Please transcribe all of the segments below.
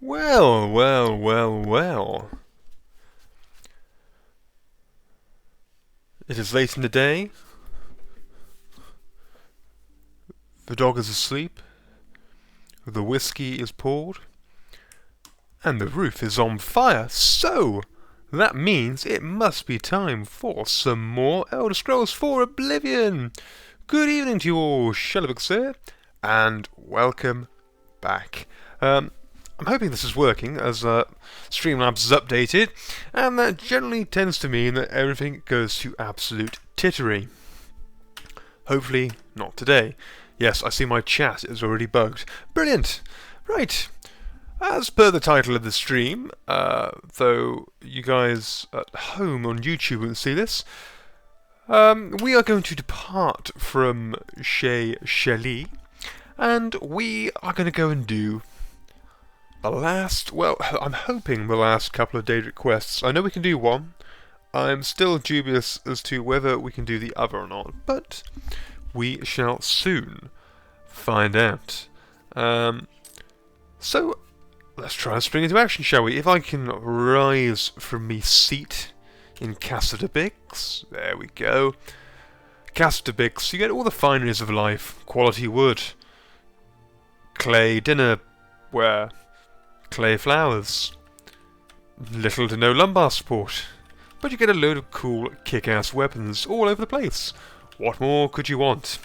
Well, well, well, well. It is late in the day. The dog is asleep. The whiskey is poured. And the roof is on fire. So, that means it must be time for some more Elder Scrolls 4 Oblivion. Good evening to you all, Shellibix here, and welcome back. I'm hoping this is working, as Streamlabs is updated, and that generally tends to mean that everything goes to absolute tittery. Hopefully not today. Yes, I see my chat is already bugged. Brilliant! Right. As per the title of the stream, though you guys at home on YouTube won't see this, we are going to depart from Shelley, and we are going to go and do the last, well, I'm hoping the last couple of Daedric quests. I know we can do one. I'm still dubious as to whether we can do the other or not, but we shall soon find out. So, let's try and spring into action, shall we? If I can rise from me seat in Shellibix, there we go. Shellibix, you get all the fineries of life: quality wood, clay dinnerware, clay flowers, little to no lumbar support, but you get a load of cool kick-ass weapons all over the place. What more could you want?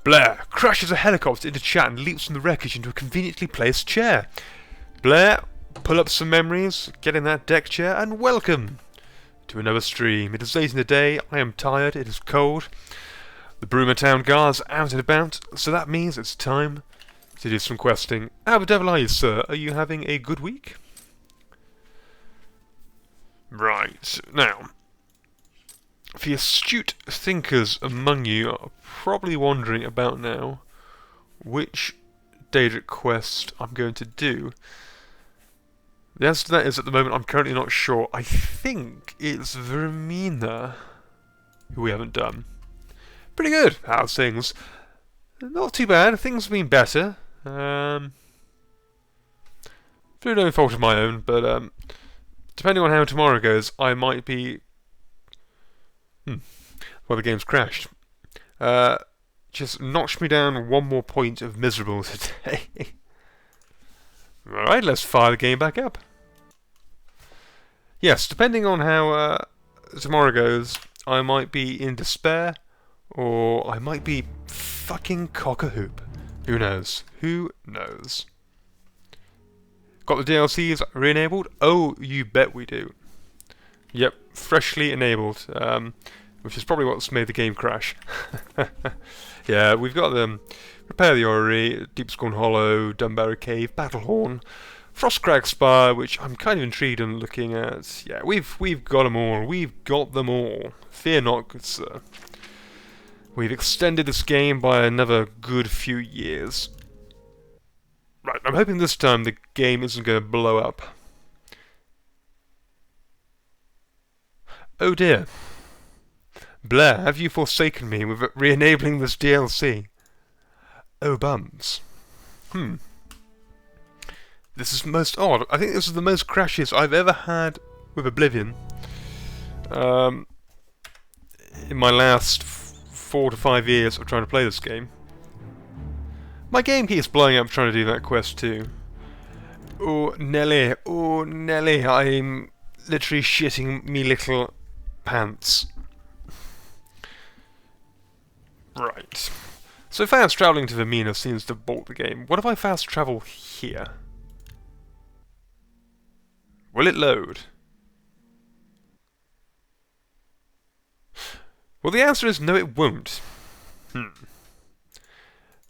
Blair crashes a helicopter into chat and leaps from the wreckage into a conveniently placed chair. Blair, pull up some memories, get in that deck chair, and welcome to another stream. It is late in the day, I am tired, it is cold. The Broomertown guards are out and about, so that means it's time to do some questing. How the devil are you, sir? Are you having a good week? Right, now, the astute thinkers among you are probably wondering about now which Daedric quest I'm going to do. The answer to that is, at the moment, I'm currently not sure. I think it's Vermina, who we haven't done. Pretty good, how's things? Not too bad, things have been better. Through no fault of my own, but depending on how tomorrow goes, I might be... Well, the game's crashed. Just notched me down one more point of miserable today. Alright, let's fire the game back up. Yes, depending on how tomorrow goes, I might be in despair, or I might be fucking cock-a-hoop. Who knows? Who knows? Got the DLCs re-enabled? Oh, you bet we do. Yep, freshly enabled, which is probably what's made the game crash. Yeah, we've got them. Repair the Orrery, Deepscorn Hollow, Dunbarrow Cave, Battlehorn, Frostcrag Spire, which I'm kind of intrigued in looking at. Yeah, we've got them all. We've got them all. Fear not, good sir. We've extended this game by another good few years. Right, I'm hoping this time the game isn't going to blow up. Oh dear. Blair, have you forsaken me with re-enabling this DLC? Oh bums. This is most odd. I think this is the most crashes I've ever had with Oblivion. In my last 4 to 5 years of trying to play this game. My game keeps blowing up trying to do that quest too. Oh Nelly, I'm literally shitting me little pants. Right. So fast travelling to Vermina seems to bolt the game. What if I fast travel here? Will it load? Well, the answer is no, it won't.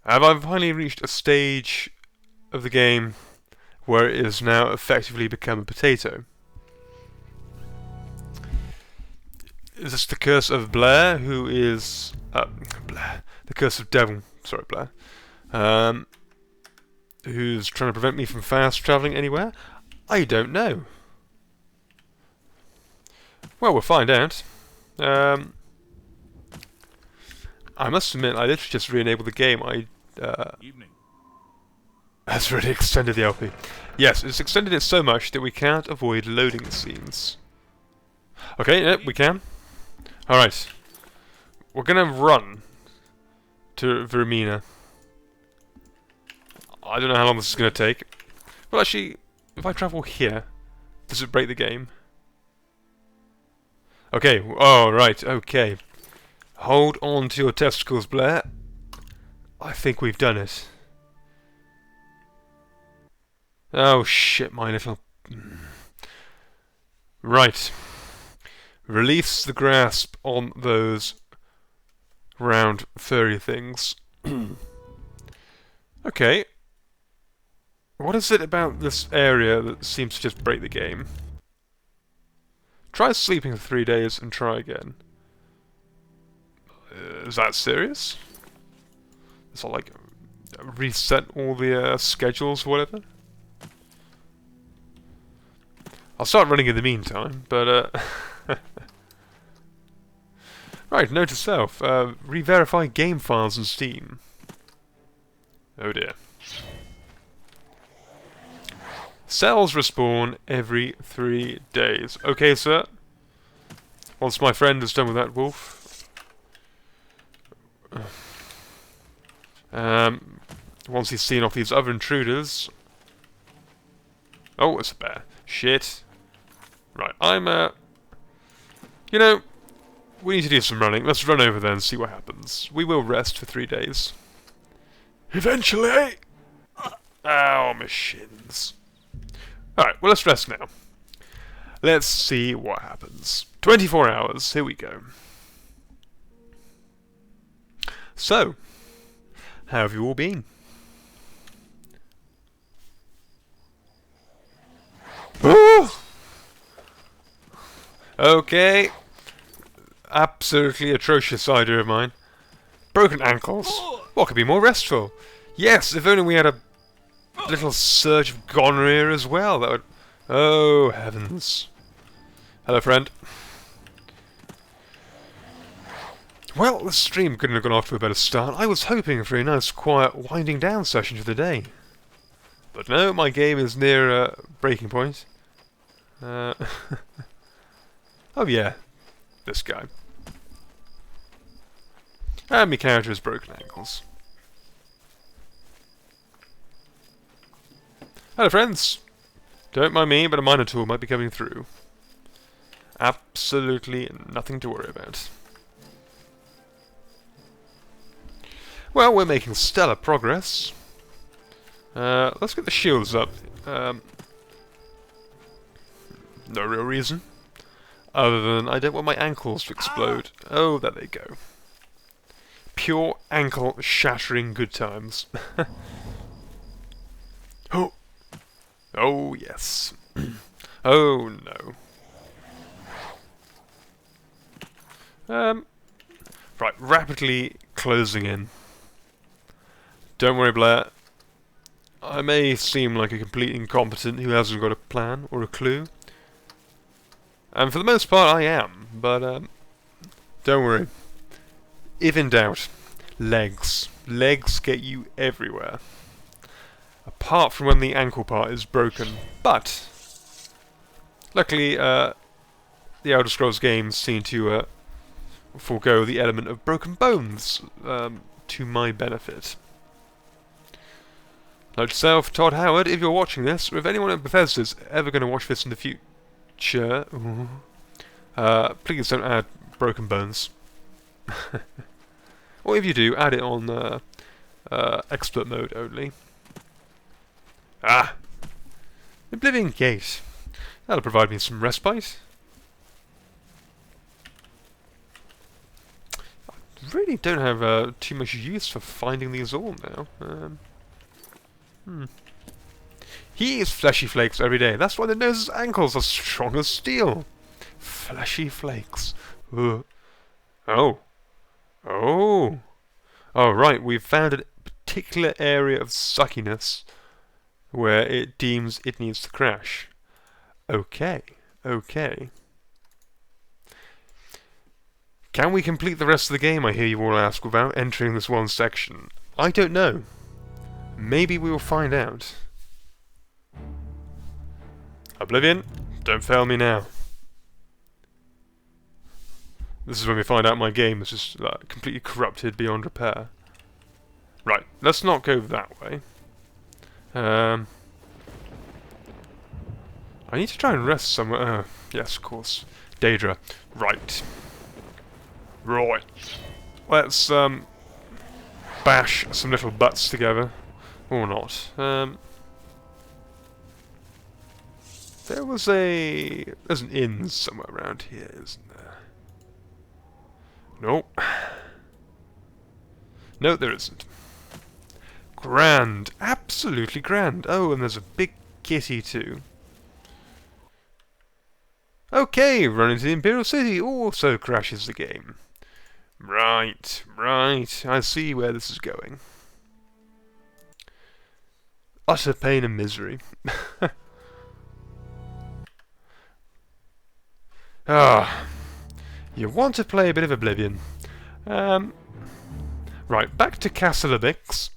Have I finally reached a stage of the game where it has now effectively become a potato? Is this the curse of Blair, who is... Blair. The curse of Devil. Sorry, Blair. Who's trying to prevent me from fast travelling anywhere? I don't know. Well, we'll find out. I must admit, I literally just re-enabled the game. Evening. That's really extended the LP. Yes, it's extended it so much that we can't avoid loading scenes. Okay, yep, we can. Alright. We're gonna run to Vermina. I don't know how long this is gonna take. Well, actually, if I travel here, does it break the game? Okay, oh, right, okay. Hold on to your testicles, Blair. I think we've done it. Oh shit, my little... Right. Release the grasp on those round furry things. Okay. What is it about this area that seems to just break the game? Try sleeping for 3 days and try again. Is that serious? It's not like reset all the schedules or whatever? I'll start running in the meantime, but right, note to self, re-verify game files in Steam. Oh dear. Cells respawn every 3 days. Okay, sir. Once my friend is done with that wolf. Once he's seen off these other intruders. Oh, it's a bear. Shit. Right, you know, we need to do some running. Let's run over there and see what happens. We will rest for 3 days. Eventually! Ow, my shins. Alright, well, let's rest now. Let's see what happens. 24 hours, here we go. So, how have you all been? Okay. Absolutely atrocious idea of mine. Broken ankles. What could be more restful? Yes, if only we had a little surge of gonorrhea as well. That would... Oh, heavens. Hello, friend. Well, the stream couldn't have gone off to a better start. I was hoping for a nice, quiet, winding down session for the day. But no, my game is near a breaking point. Oh yeah, this guy. And my character has broken ankles. Hello friends! Don't mind me, but a Minotaur might be coming through. Absolutely nothing to worry about. Well, we're making stellar progress. Let's get the shields up. No real reason. Other than I don't want my ankles to explode. Oh, there they go. Pure ankle shattering good times. Oh! Oh, yes. Oh, no. Right, rapidly closing in. Don't worry, Blair. I may seem like a complete incompetent who hasn't got a plan or a clue. And for the most part, I am. But, don't worry. If in doubt, legs. Legs get you everywhere. Apart from when the ankle part is broken. But, luckily, the Elder Scrolls games seem to forego the element of broken bones to my benefit. Note to self, Todd Howard, if you're watching this, or if anyone at Bethesda's ever going to watch this in the future, please don't add broken bones. Or if you do, add it on expert mode only. Ah! Oblivion Gate. That'll provide me some respite. I really don't have too much use for finding these all now. He eats fleshy flakes every day. That's why the nose's ankles are strong as steel. Fleshy flakes. Ugh. Oh. Oh. Oh, right. We've found a particular area of suckiness where it deems it needs to crash. Okay. Okay. Can we complete the rest of the game, I hear you all ask, without entering this one section? I don't know. Maybe we will find out. Oblivion, don't fail me now. This is when we find out my game is just completely corrupted beyond repair. Right, let's not go that way. I need to try and rest somewhere. Yes, of course. Daedra. Right. Right. Let's bash some little butts together. Or not. There's an inn somewhere around here, isn't there? Nope. No, there isn't. Grand. Absolutely grand. Oh, and there's a big kitty too. Okay, run into the Imperial City also crashes the game. Right, right. I see where this is going. Utter pain and misery. Ah, you want to play a bit of Oblivion. Right, back to Shellibix.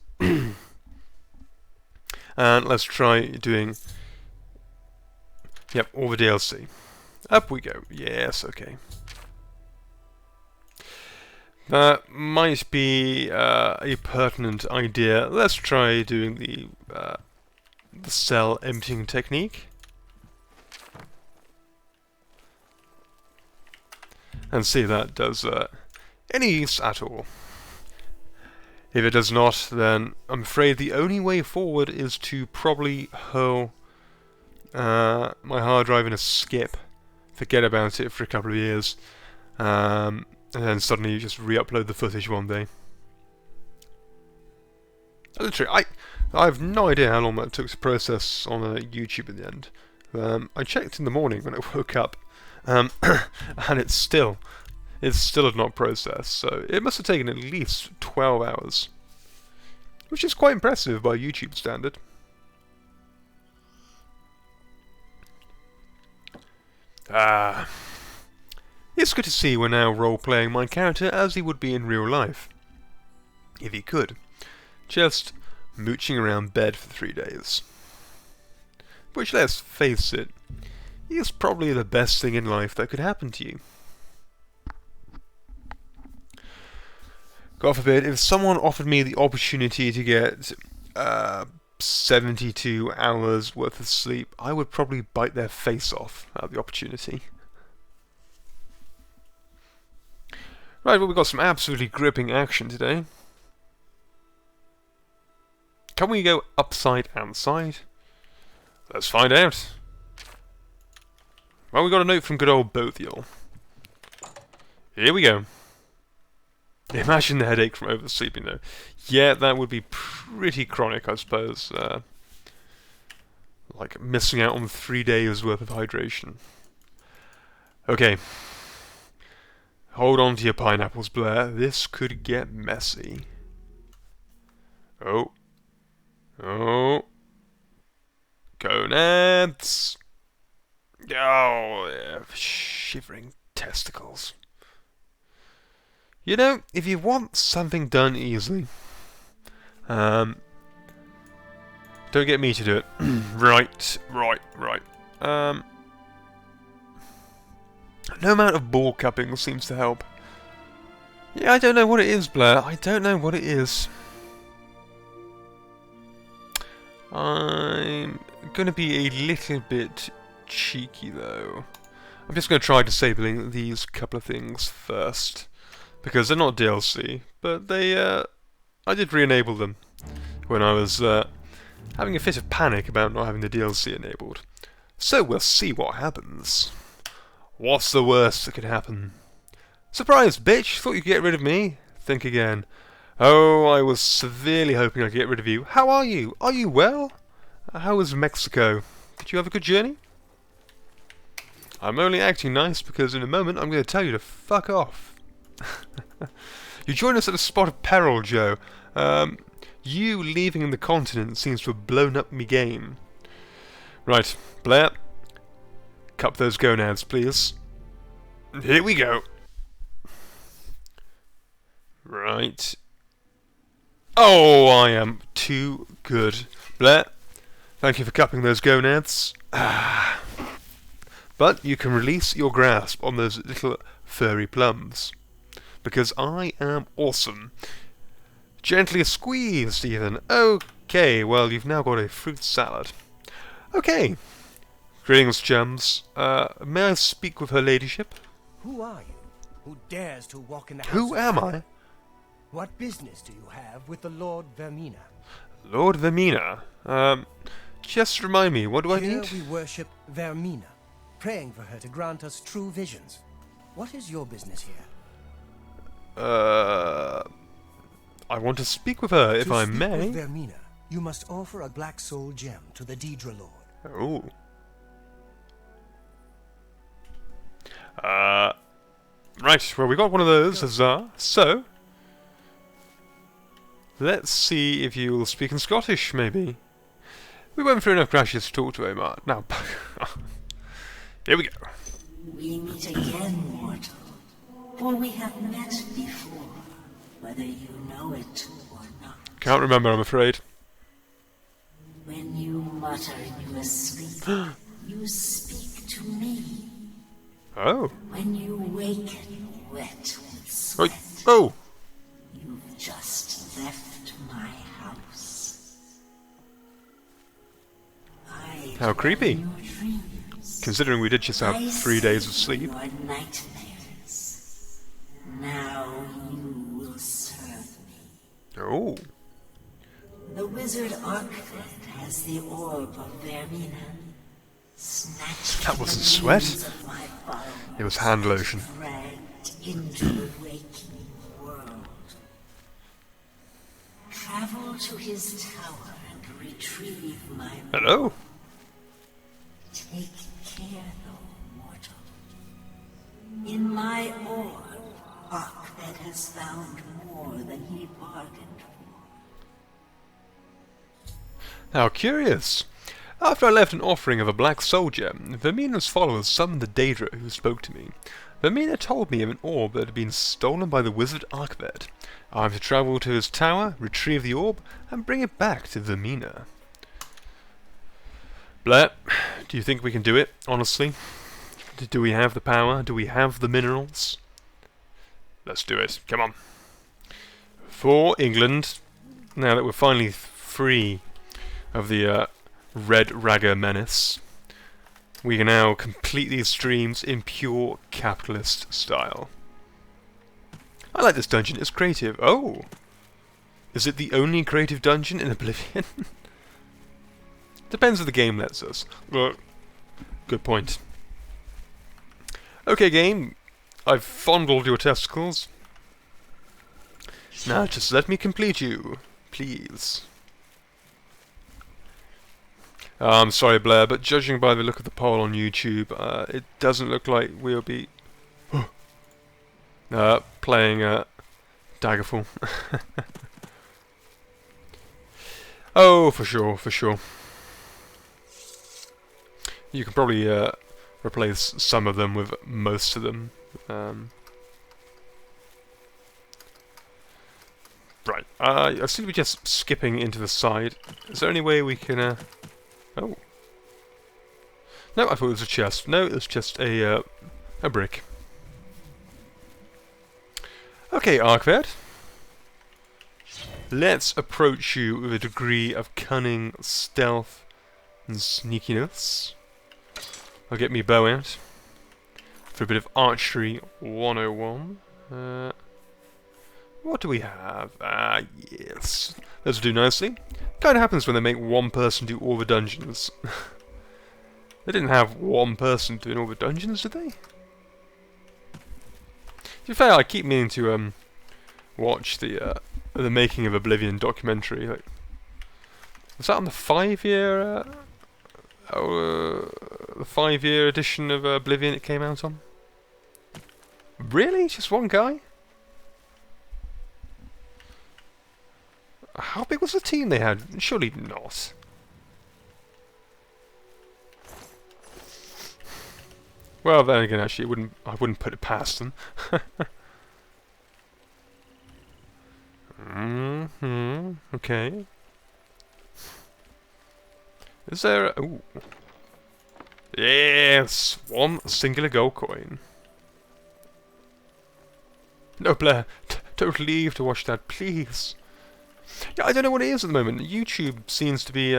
And let's try doing... Yep, all the DLC. Up we go. Yes, okay. That might be a pertinent idea. Let's try doing the cell emptying technique. And see if that does any use at all. If it does not, then I'm afraid the only way forward is to probably hurl my hard drive in a skip, forget about it for a couple of years, and then suddenly just re-upload the footage one day. Literally, I have no idea how long that took to process on YouTube in the end. I checked in the morning when I woke up, and it still had not processed, so it must have taken at least 12 hours. Which is quite impressive by YouTube standard. It's good to see we're now role-playing my character as he would be in real life. If he could. Just mooching around bed for 3 days. Which, let's face it, is probably the best thing in life that could happen to you. God forbid, if someone offered me the opportunity to get 72 hours worth of sleep, I would probably bite their face off at the opportunity. Right, well, we've got some absolutely gripping action today. Can we go upside and side? Let's find out. Well, we got a note from good old Bothiel. Here we go. Imagine the headache from oversleeping, though. Yeah, that would be pretty chronic, I suppose. Like missing out on 3 days worth of hydration. Okay. Hold on to your pineapples, Blair. This could get messy. Oh. Oh. Gonads. Oh, yeah. Shivering testicles. You know, if you want something done easily, don't get me to do it. Right. No amount of ball cupping seems to help. Yeah, I don't know what it is, Blair. I don't know what it is. I'm gonna be a little bit cheeky, though. I'm just gonna try disabling these couple of things first. Because they're not DLC, but they, I did re-enable them when I was having a fit of panic about not having the DLC enabled. So we'll see what happens. What's the worst that could happen? Surprise, bitch! Thought you could get rid of me? Think again. Oh, I was severely hoping I could get rid of you. How are you? Are you well? How was Mexico? Did you have a good journey? I'm only acting nice because in a moment I'm going to tell you to fuck off. You join us at a spot of peril, Joe. You leaving the continent seems to have blown up me game. Right, Blair. Cup those gonads, please. Here we go. Right. Oh, I am too good. Blair, thank you for cupping those gonads. But you can release your grasp on those little furry plums. Because I am awesome. Gently squeeze, Stephen. Okay, well, you've now got a fruit salad. Okay. Greetings, chums. May I speak with her ladyship? Who are you? Who dares to walk in the house? Who am I? What business do you have with the Lord Vermina? Lord Vermina? Just remind me, what do I need? Here we worship Vermina, praying for her to grant us true visions. What is your business here? I want to speak with her, if I may. To speak with Vermina, you must offer a black soul gem to the Daedra Lord. Oh. Right, well, we got one of those, huzzah. So, let's see if you'll speak in Scottish, maybe. We went through enough crashes to talk to Omar. Now, here we go. We meet again, mortal. For we have met before, whether you know it or not. Can't remember, I'm afraid. When you mutter in your sleep, you speak to me. Oh. When you waken wet with sweat, Oh. you've just left my house. How creepy. Your dreams. Considering we did just have 3 days of sleep. Your nightmares. Now you will serve me. Oh. The wizard Arkfed has the orb of Vermina. Snatched That wasn't sweat. of my followers, It was hand lotion. dragged into the waking world. Travel to his tower and retrieve my Hello. Take care, though, mortal. In my orb, Arkfed has found more than he bargained for. How curious. After I left an offering of a black soldier, Vermina's followers summoned the Daedra who spoke to me. Vermina told me of an orb that had been stolen by the wizard Arkfed. I am to travel to his tower, retrieve the orb, and bring it back to Vermina. Blair, do you think we can do it, honestly? Do we have the power? Do we have the minerals? Let's do it. Come on. For England, now that we're finally free of the Red Ragger menace, we can now complete these streams in pure capitalist style. I like this dungeon, it's creative. Oh! Is it the only creative dungeon in Oblivion? Depends what the game lets us. Good point. Okay, game. I've fondled your testicles. Now just let me complete you, please. I'm sorry, Blair, but judging by the look of the poll on YouTube, it doesn't look like we'll be playing Daggerfall. Oh, for sure, for sure. You can probably replace some of them with most of them. Right, I see we're just skipping into the side. Is there any way we can... Oh. No, I thought it was a chest. No, it's just a brick. Okay, Arkfed. Let's approach you with a degree of cunning, stealth, and sneakiness. I'll get me bow out for a bit of archery 101. What do we have? Yes. Let's do nicely. Kind of happens when they make one person do all the dungeons. They didn't have one person doing all the dungeons, did they? To be fair, I keep meaning to watch the Making of Oblivion documentary. Like, was that on the 5-year the 5-year edition of Oblivion it came out on? Really? Just one guy? How big was the team they had? Surely not. Well, then again, actually, I wouldn't put it past them. Okay. Is there a... Ooh. Yes! One singular gold coin. No, Blair, don't leave to watch that, please. Yeah, I don't know what it is at the moment. YouTube seems to be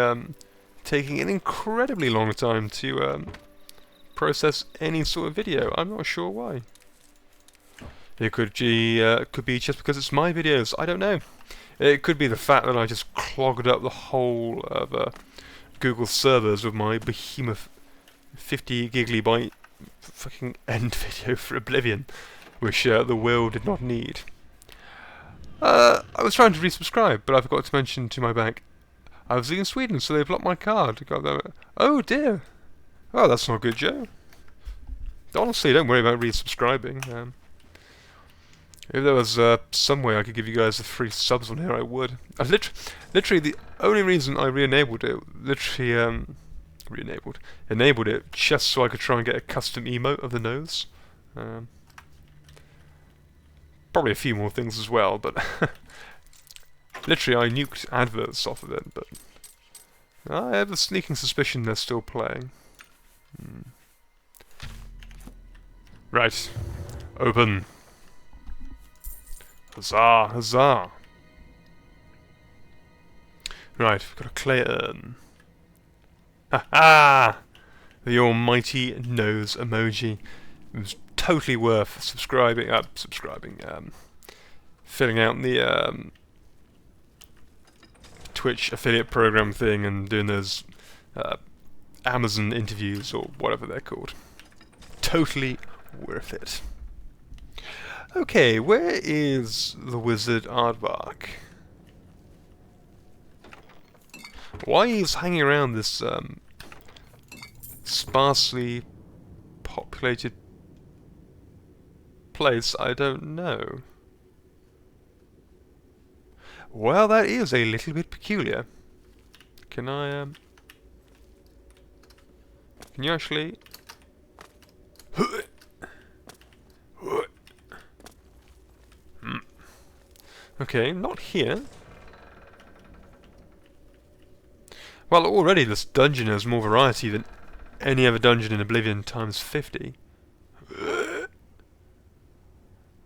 taking an incredibly long time to process any sort of video. I'm not sure why. It could be just because it's my videos. I don't know. It could be the fact that I just clogged up the whole of Google servers with my behemoth 50 gigabyte fucking end video for Oblivion, which the world did not need. I was trying to resubscribe, but I forgot to mention to my bank I was in Sweden, so they blocked my card. Oh dear. Oh, that's not good, Joe. Honestly, don't worry about resubscribing. If there was some way I could give you guys the free subs on here, I would. Literally, the only reason I enabled it just so I could try and get a custom emote of the nose. Probably a few more things as well, but literally I nuked adverts off of it, but I have a sneaking suspicion they're still playing. Right. Open. Huzzah, huzzah. Right, we've got a clay urn. Ha ha! The almighty nose emoji. It was totally worth filling out the Twitch affiliate program thing and doing those Amazon interviews or whatever they're called. Totally worth it. Okay, where is the wizard Aardvark? Why he's hanging around this sparsely populated place, I don't know. Well, that is a little bit peculiar. Can I, can you actually... Okay, not here. Well, already this dungeon has more variety than any other dungeon in Oblivion times 50.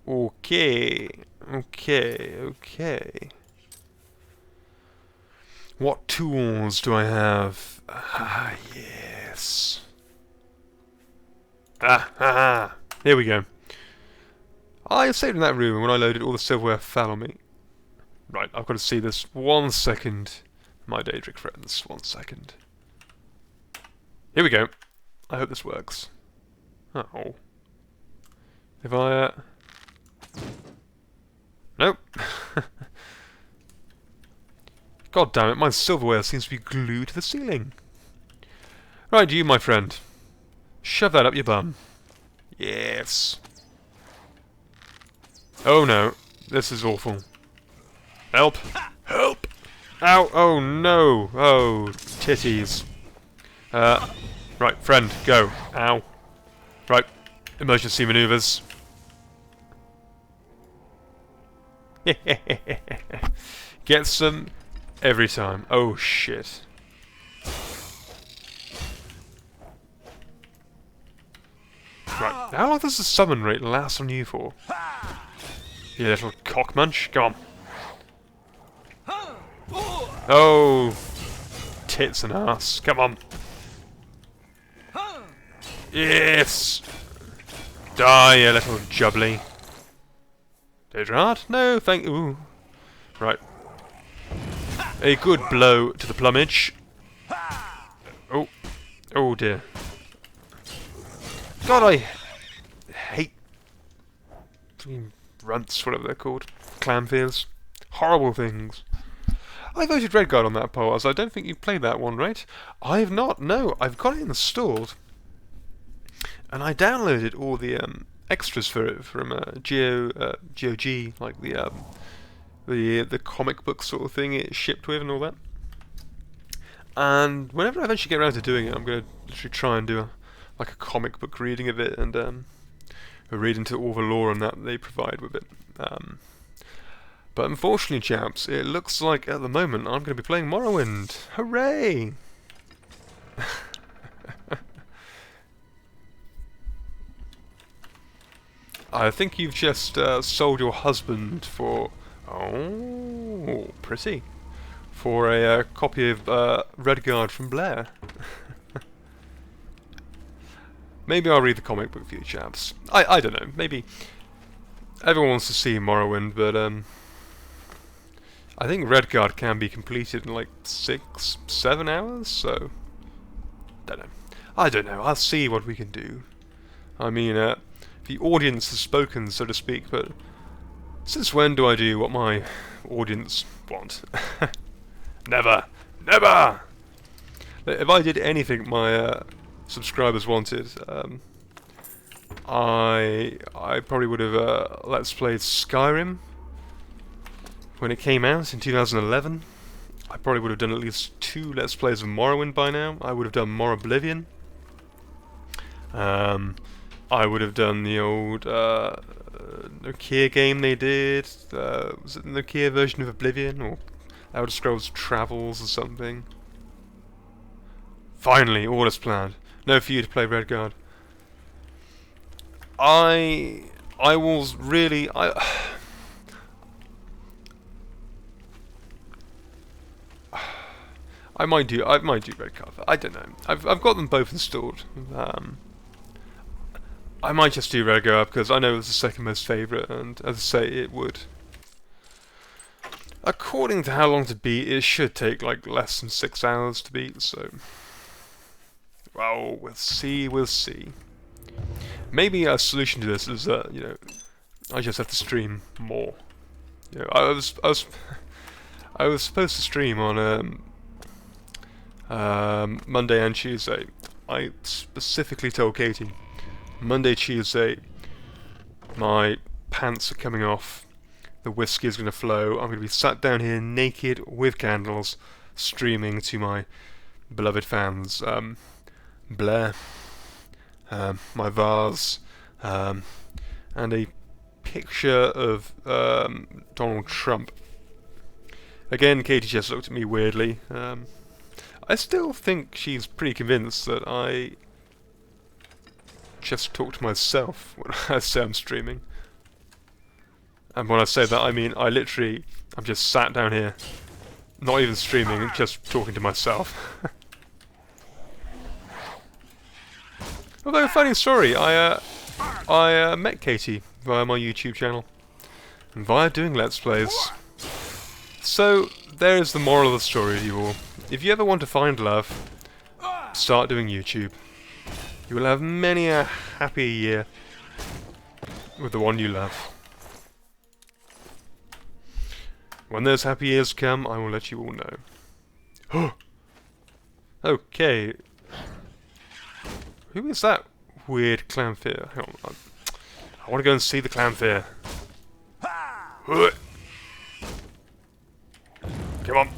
Okay, okay. What tools do I have? Ah, yes. Here we go. I saved in that room, and when I loaded, all the silverware fell on me. Right, I've got to see this 1 second. My Daedric friends, 1 second. Here we go. I hope this works. Oh. If I, Nope. God damn it, my silverware seems to be glued to the ceiling. Right, you, my friend. Shove that up your bum. Yes. Oh no, this is awful. Help! Help! Ow! Oh no! Oh, titties. Right, friend, go. Ow. Right, emergency maneuvers. Get some every time. Oh shit. Right, how long does the summon rate last on you for? You little cockmunch, come on. Oh, tits and ass, come on. Yes! Die, you little jubbly. Daedra? No, thank you. Right. A good blow to the plumage. Oh. Oh dear. God, I hate runts, whatever they're called. Clanfears. Horrible things. I voted Redguard on that poll, as I don't think you've played that one, right? I have not, no. I've got it installed. And I downloaded all the extras for it from GOG, like the comic book sort of thing it shipped with and all that. And whenever I eventually get around to doing it, I'm going to literally try and do like a comic book reading of it and read into all the lore and that they provide with it. But unfortunately, chaps, it looks like at the moment I'm going to be playing Morrowind. Hooray! I think you've just sold your husband for... Oh, pretty. For a copy of Redguard from Blair. Maybe I'll read the comic book for you chaps. I don't know, maybe... Everyone wants to see Morrowind, but I think Redguard can be completed in like 6, 7 hours, so... I don't know, I'll see what we can do. I mean, the audience has spoken, so to speak, but... Since when do I do what my audience want? Never! Never! If I did anything my subscribers wanted, I probably would have Let's Played Skyrim when it came out in 2011. I probably would have done at least 2 Let's Plays of Morrowind by now. I would have done more Oblivion. I would have done the old Nokia game they did. Was it the Nokia version of Oblivion, or Elder Scrolls Travels or something? Finally, all is planned. No for you to play Redguard. I was really I might do Redguard. I don't know. I've got them both installed. I might just do Redguard because I know it's the second most favourite, and as I say, it would. According to how long to beat, it should take like less than 6 hours to beat. So, well, we'll see. We'll see. Maybe a solution to this is that I just have to stream more. I was supposed to stream on Monday and Tuesday. I specifically told Katie, Monday, Tuesday, my pants are coming off, the whiskey is going to flow, I'm going to be sat down here naked with candles, streaming to my beloved fans. Blair, my vase, and a picture of Donald Trump. Again, Katie just looked at me weirdly. I still think she's pretty convinced that I just talk to myself when I say I'm streaming. And when I say that, I mean I'm just sat down here, not even streaming, just talking to myself. Although, funny story, I met Katie via my YouTube channel, and via doing Let's Plays. So, there is the moral of the story, you all. If you ever want to find love, start doing YouTube. You will have many a happy year with the one you love. When those happy years come, I will let you all know. Okay. Who is that weird clownfear? Hang on. I want to go and see the clownfear. Come on.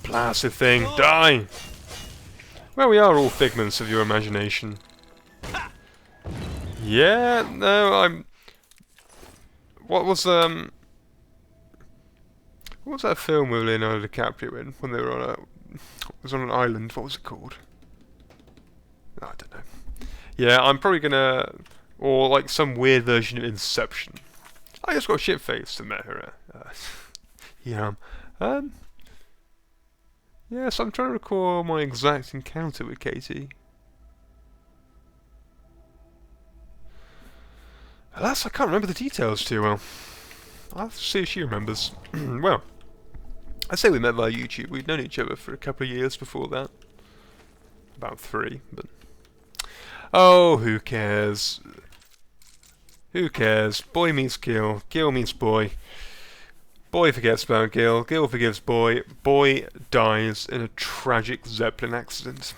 Placid thing, die! Well, we are all figments of your imagination. Yeah, no, what was that film with Leonardo DiCaprio in when they were on it was on an island? What was it called? I don't know. Yeah, I'm probably gonna, or like some weird version of Inception. I just got shit-faced and met her. Yeah. Yes, I'm trying to recall my exact encounter with Katie. Alas, I can't remember the details too well. I'll have to see if she remembers. Well, I say we met via YouTube. We'd known each other for a couple of years before that. About 3, but... Oh, who cares? Who cares? Boy meets Gil. Gil meets boy. Boy forgets about Gil. Gil forgives boy. Boy dies in a tragic Zeppelin accident.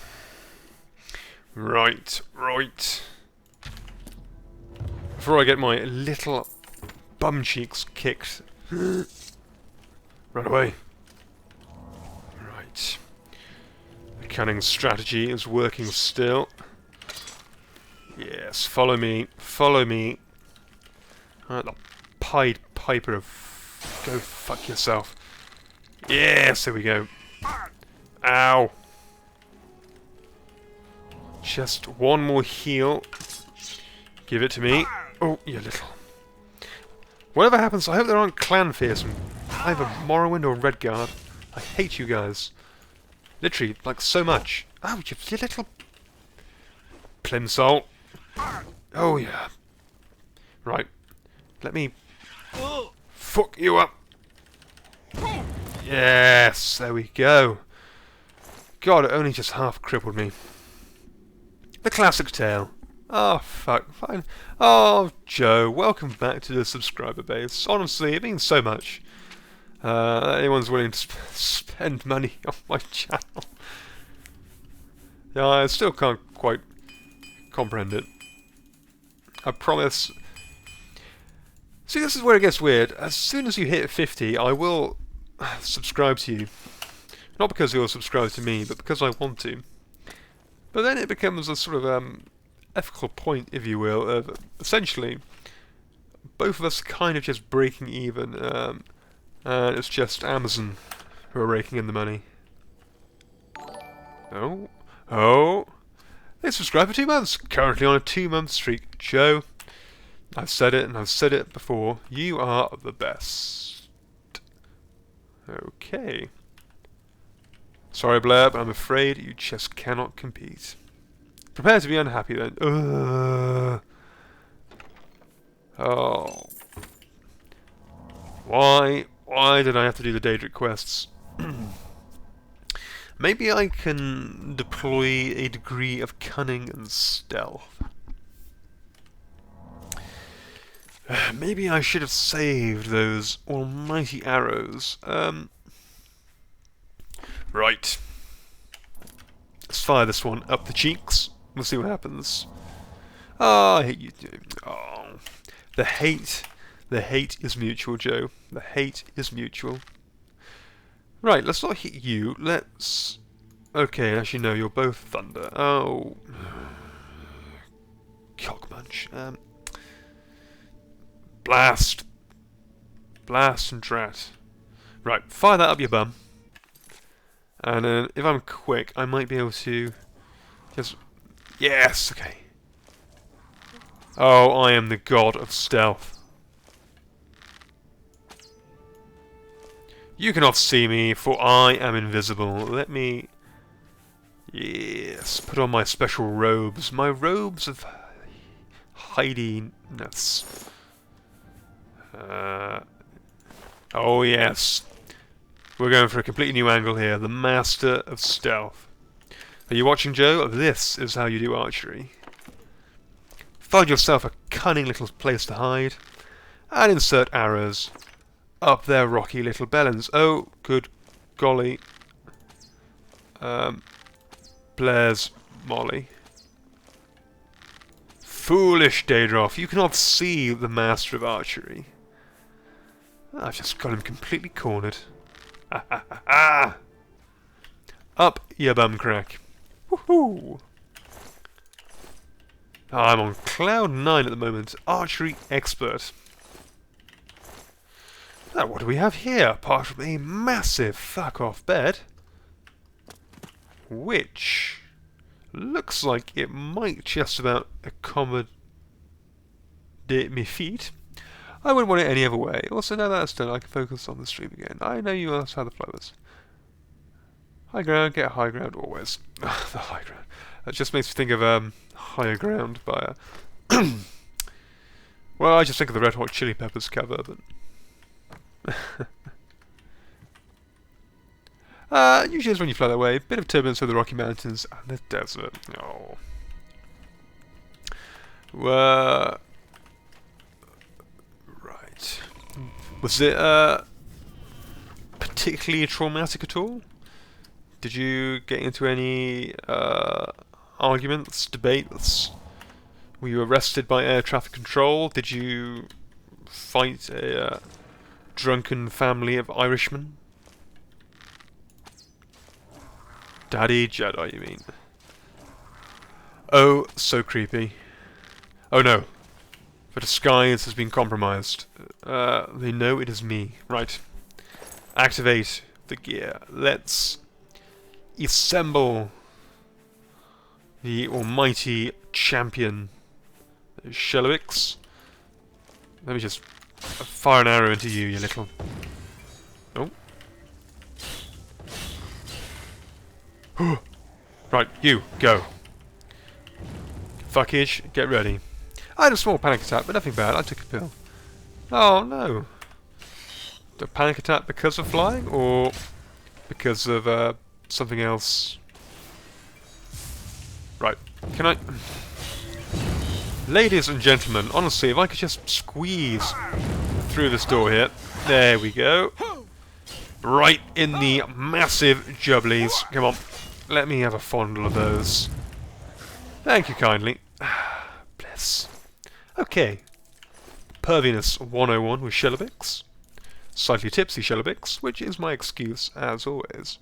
Right. Before I get my little bum cheeks kicked. Run away. Right. The cunning strategy is working still. Yes, follow me. Follow me. Alright, the Pied Piper of... Go fuck yourself. Yes, there we go. Ow. Just one more heal. Give it to me. Oh, you little... Whatever happens, I hope there aren't clan fears from either Morrowind or Redguard. I hate you guys. Literally, like, so much. Oh, you little... Plimsoll. Oh, yeah. Right. Let me... Fuck you up. Yes, there we go. God, it only just half crippled me. The classic tale. Oh, fuck, fine. Oh, Joe, welcome back to the subscriber base. Honestly, it means so much. Anyone's willing to spend money on my channel. Yeah, I still can't quite comprehend it. I promise. See, this is where it gets weird. As soon as you hit 50, I will subscribe to you. Not because you'll subscribe to me, but because I want to. But then it becomes a sort of ethical point, if you will, of essentially both of us kind of just breaking even, and it's just Amazon who are raking in the money. Oh, oh! They subscribed for 2 months. Currently on a 2-month streak. Joe, I've said it and I've said it before. You are the best. Okay. Sorry, Blair, but I'm afraid you just cannot compete. Prepare to be unhappy then. Oh. Why did I have to do the Daedric quests? Maybe I can deploy a degree of cunning and stealth. Maybe I should have saved those almighty arrows. Right. Let's fire this one up the cheeks. We'll see what happens. Oh, I hate you too. Oh. The hate is mutual, Joe. The hate is mutual. Right, let's not hit you. Let's... Okay, actually no, you're both thunder. Oh. Cockmunch. Blast. Blast and drat. Right, fire that up your bum. And if I'm quick, I might be able to just... Yes! Okay. Oh, I am the god of stealth. You cannot see me, for I am invisible. Let me... Yes, put on my special robes. My robes of hidiness. Oh yes. We're going for a completely new angle here. The Master of Stealth. Are you watching, Joe? This is how you do archery. Find yourself a cunning little place to hide, and insert arrows up their rocky little bellends. Oh, good golly. Blair's Molly. Foolish Daedroth, you cannot see the Master of Archery. I've just got him completely cornered. Up, ya bum crack. Woohoo! I'm on cloud 9 at the moment. Archery expert. Now, what do we have here, apart from a massive fuck-off bed? Which looks like it might just about accommodate me feet. I wouldn't want it any other way. Also, now that's done, I can focus on the stream again. I know you also have the flowers. High ground, get high ground always. The high ground. That just makes me think of Higher Ground by well, I just think of the Red Hot Chili Peppers cover, but usually it's when you fly that way. Bit of turbulence over the Rocky Mountains and the desert. Oh. Right. Was it particularly traumatic at all? Did you get into any arguments, debates? Were you arrested by air traffic control? Did you fight a drunken family of Irishmen? Daddy Jedi, you mean? Oh, so creepy. Oh no. The disguise has been compromised. They know it is me. Right. Activate the gear. Let's assemble the almighty champion Shellibix. Let me just fire an arrow into you, you little... Oh. Right, you, go. Fuckage, get ready. I had a small panic attack, but nothing bad. I took a pill. Oh no. The panic attack because of flying, or because of something else? Right, can I... Ladies and gentlemen, honestly, if I could just squeeze through this door here. There we go. Right in the massive jubblies. Come on, let me have a fondle of those. Thank you kindly. Bless. Okay. Perviness 101 with Shellibix. Slightly tipsy Shellibix, which is my excuse as always.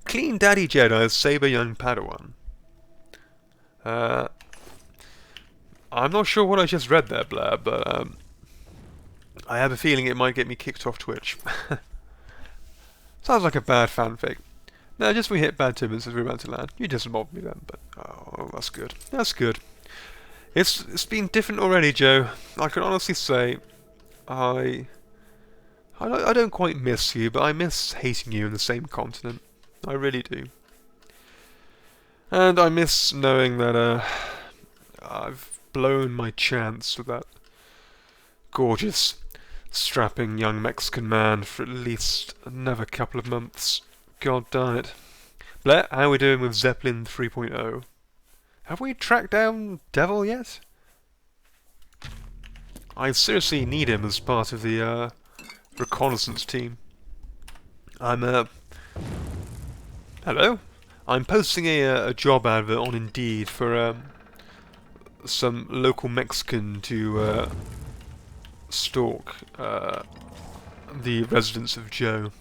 Clean Daddy Jedi Saber Young Padawan. I'm not sure what I just read there, Blair, but I have a feeling it might get me kicked off Twitch. Sounds like a bad fanfic. No, just we hit bad timbers as we're about to land. You just mobbed me then, but oh, that's good. That's good. It's been different already, Joe. I can honestly say I don't quite miss you, but I miss hating you in the same continent. I really do. And I miss knowing that I've blown my chance with that gorgeous, strapping young Mexican man for at least another couple of months. God darn it. Blair, how are we doing with Zeppelin 3.0? Have we tracked down Devil yet? I seriously need him as part of the reconnaissance team. Hello? I'm posting a job advert on Indeed for some local Mexican to stalk the residents of Joe.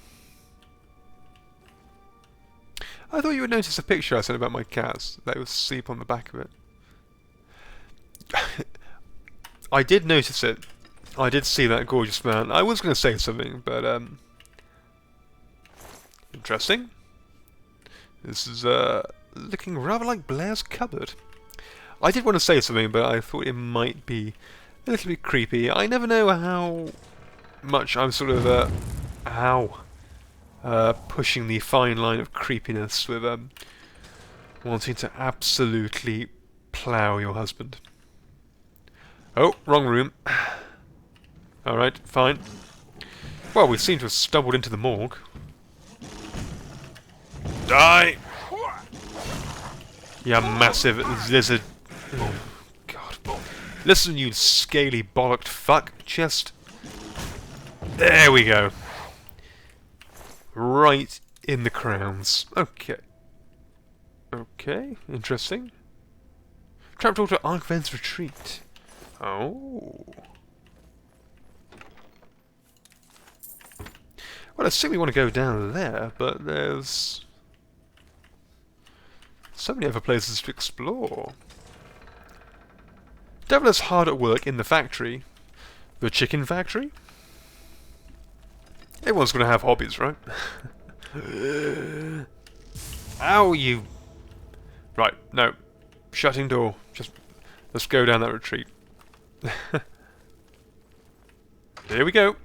I thought you would notice a picture I sent about my cats. They would sleep on the back of it. I did notice it. I did see that gorgeous man. I was going to say something, but interesting. This is looking rather like Blair's cupboard. I did want to say something, but I thought it might be a little bit creepy. I never know how much I'm sort of pushing the fine line of creepiness with wanting to absolutely plough your husband. Oh, wrong room. Alright, fine. Well, we seem to have stumbled into the morgue. Die! You massive lizard. Oh, God. Listen, you scaly bollocked fuck. Just... There we go. Right in the crowns. Okay. Okay, interesting. Trapdoor to Archven's retreat. Oh. Well, I assume we want to go down there, but there's so many other places to explore. Devil is hard at work in the factory. The chicken factory? Everyone's going to have hobbies, right? Ow, you... Right, no. Shutting door. Just... Let's go down that retreat. Here we go.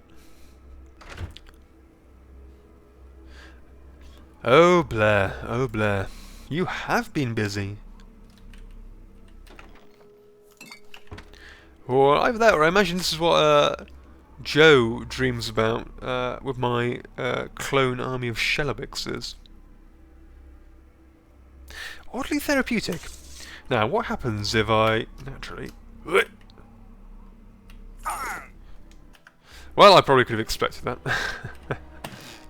Oh, Blair. Oh, Blair. You have been busy. Or either that, or I imagine this is what Joe dreams about with my clone army of Shellibixes. Oddly therapeutic. Now, what happens if I... Naturally... Well, I probably could have expected that.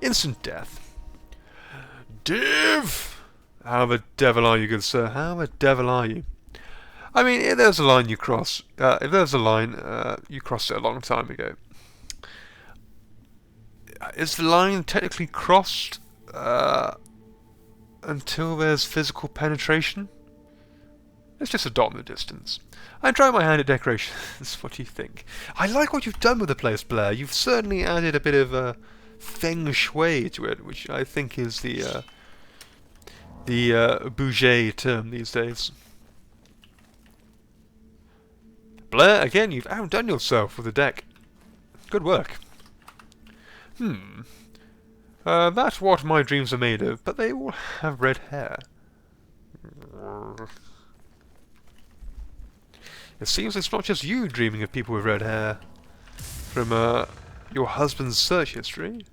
Instant death. Div! How the devil are you, good sir? How the devil are you? I mean, if there's a line you cross... if there's a line, you crossed it a long time ago. Is the line technically crossed until there's physical penetration? Let's just adopt the distance. I try my hand at decorations. What do you think? I like what you've done with the place, Blair. You've certainly added a bit of feng shui to it, which I think is the bougie term these days. Blair, again, you've outdone yourself with the deck. Good work. That's what my dreams are made of, but they all have red hair. It seems it's not just you dreaming of people with red hair. From, your husband's search history.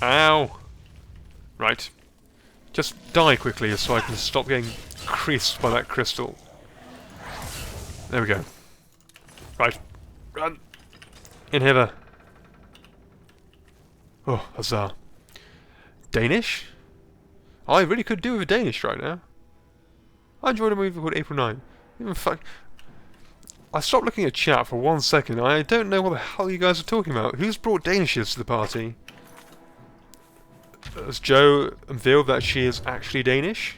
Ow! Right. Just die quickly so I can stop getting creased by that crystal. There we go. Right. Run! In hither. Oh, huzzah. Danish? I really could do with Danish right now. I enjoyed a movie called April 9. Even I stopped looking at chat for 1 second. I don't know what the hell you guys are talking about. Who's brought Danishes to the party? Has Jo unveiled that she is actually Danish?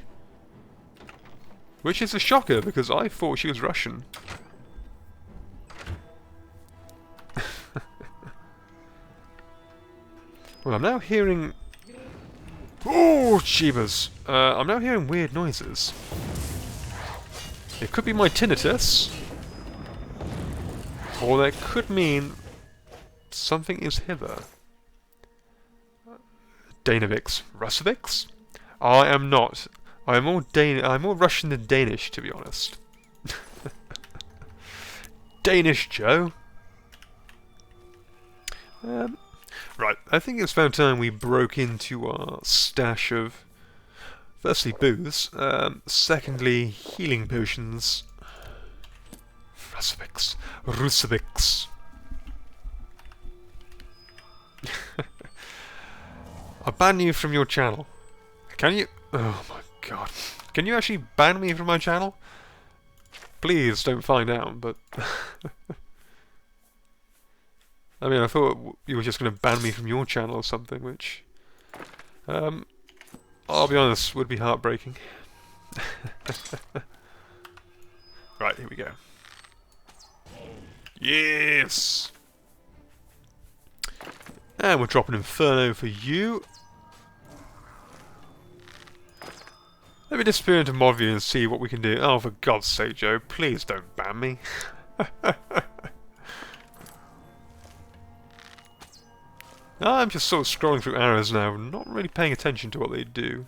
Which is a shocker, because I thought she was Russian. Well, I'm now hearing... Oh, jeebus! I'm now hearing weird noises. It could be my tinnitus, or that could mean something is hither. Danavix. Russovix? I am not. I'm more Russian than Danish, to be honest. Danish Joe. Right, I think it's about time we broke into our stash of, firstly, booze, secondly, healing potions. Russovix. Russovix. I'll ban you from your channel. Can you? Oh my god. Can you actually ban me from my channel? Please don't find out, but... I mean, I thought you were just going to ban me from your channel or something, which... I'll be honest, would be heartbreaking. Right, here we go. Yes! And we'll drop an Inferno for you. Let me disappear into Morgue and see what we can do. Oh, for God's sake, Joe, please don't ban me. I'm just sort of scrolling through arrows now, not really paying attention to what they do.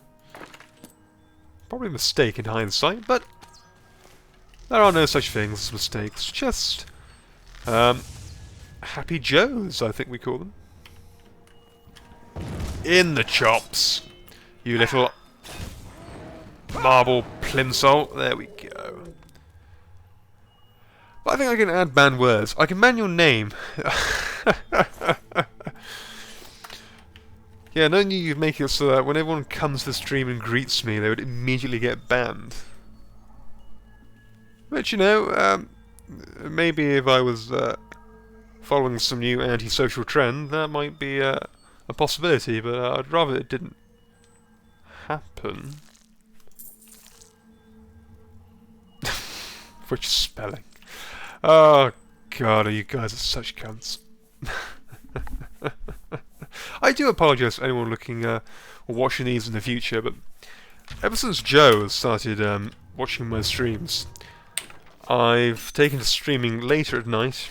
Probably a mistake in hindsight, but there are no such things as mistakes. Just Happy Joes, I think we call them. In the chops, you little marble plimsoll. There we go. But I think I can add banned words. I can ban your name. Yeah, knowing you make it so that when everyone comes to the stream and greets me, they would immediately get banned. But you know, maybe if I was following some new antisocial trend, that might be a possibility, but I'd rather it didn't happen. Which spelling? Oh god, you guys are such cunts. I do apologise to anyone looking or watching these in the future, but ever since Joe has started watching my streams, I've taken to streaming later at night,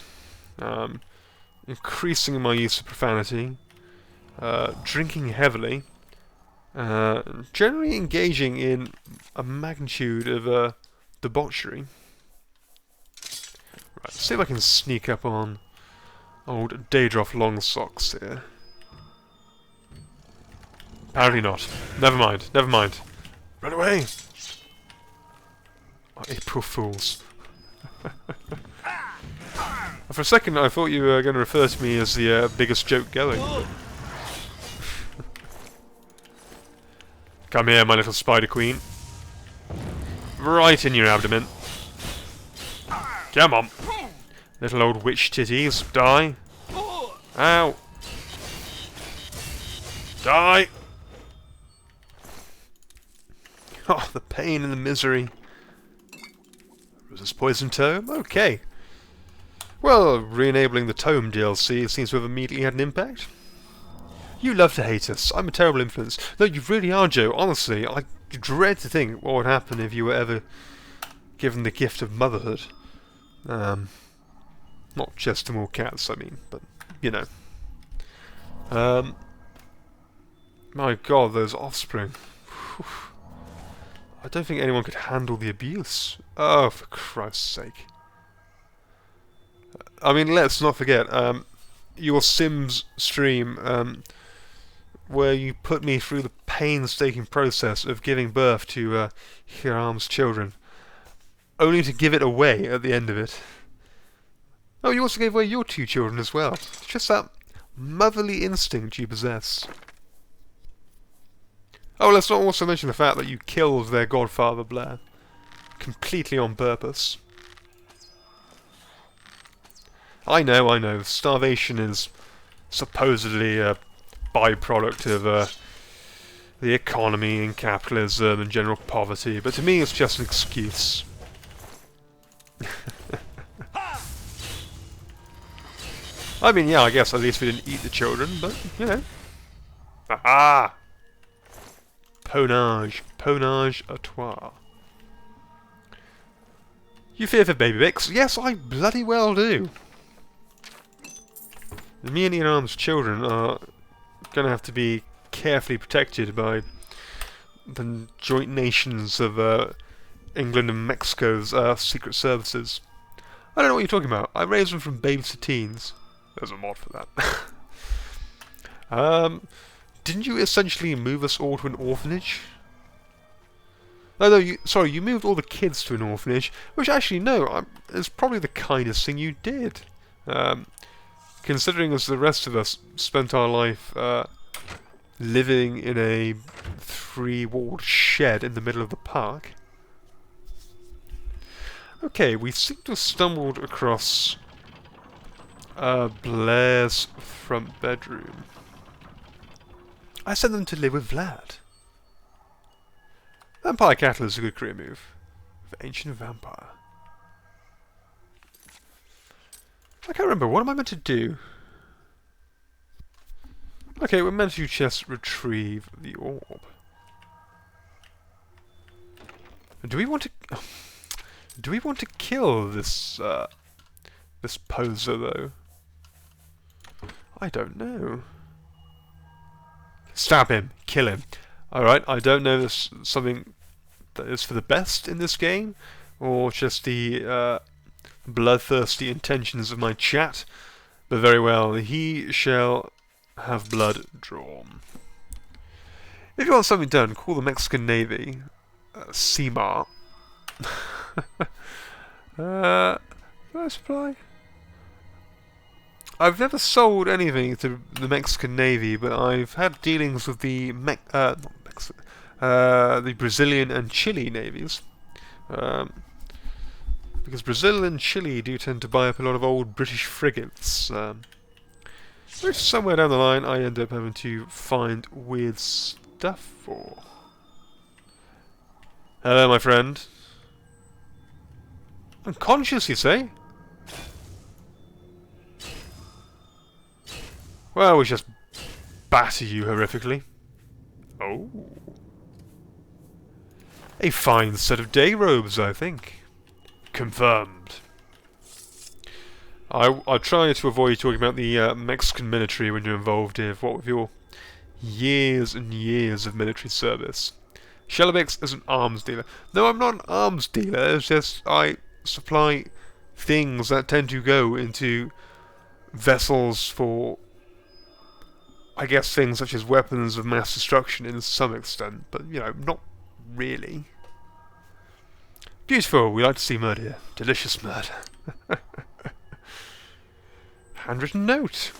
increasing my use of profanity, drinking heavily, generally engaging in a magnitude of debauchery. Right, let's see if I can sneak up on old Daedroth Longsocks here. Apparently not. Never mind, never mind. Run away! Oh, April Fools. For a second I thought you were going to refer to me as the biggest joke going. Come here, my little spider queen. Right in your abdomen. Come on. Little old witch titties. Die. Ow. Die. Oh, the pain and the misery. Was this Poison Tome? Okay. Well, re-enabling the Tome DLC seems to have immediately had an impact. You love to hate us. I'm a terrible influence. No, you really are, Joe. Honestly, I dread to think what would happen if you were ever given the gift of motherhood. Not just to more cats, I mean, but, you know. My god, those offspring. Whew. I don't think anyone could handle the abuse. Oh, for Christ's sake. I mean, let's not forget, your Sims stream, where you put me through the painstaking process of giving birth to Hiram's children, only to give it away at the end of it. Oh, you also gave away your 2 children as well. It's just that motherly instinct you possess. Oh, let's not also mention the fact that you killed their godfather, Blair. Completely on purpose. I know, starvation is supposedly a byproduct of the economy and capitalism and general poverty, but to me it's just an excuse. I mean, yeah, I guess at least we didn't eat the children, but, you know. Aha! Ponage à toi. You fear for Baby Bix? Yes, I bloody well do. Me and Iran's children are going to have to be carefully protected by the joint nations of England and Mexico's secret services. I don't know what you're talking about. I raised them from babes to teens. There's a mod for that. Didn't you essentially move us all to an orphanage? No, you moved all the kids to an orphanage, which actually, no, is probably the kindest thing you did. Considering as the rest of us spent our life living in a 3-walled shed in the middle of the park. Okay, we seem to have stumbled across Blair's front bedroom. I sent them to live with Vlad. Vampire Cattle is a good career move. For Ancient Vampire. I can't remember, what am I meant to do? Okay, we're meant to just retrieve the orb. Do we want to kill this this poser though? I don't know. Stab him, kill him. Alright, I don't know if there's something that is for the best in this game, or just the bloodthirsty intentions of my chat, but very well, he shall have blood drawn. If you want something done, call the Mexican Navy. CMAR. Food supply? I've never sold anything to the Mexican Navy, but I've had dealings with the the Brazilian and Chile navies. Because Brazil and Chile do tend to buy up a lot of old British frigates. Which somewhere down the line I end up having to find weird stuff for. Hello, my friend. Unconscious, you say? Well, we just batter you horrifically. Oh. A fine set of day robes, I think. Confirmed. I try to avoid talking about the Mexican military when you're involved in what with your years and years of military service. Shellibix is an arms dealer. No, I'm not an arms dealer, it's just I supply things that tend to go into vessels for, I guess, things such as weapons of mass destruction in some extent, but, you know, not really. Beautiful, we like to see murder here. Delicious murder. Handwritten note.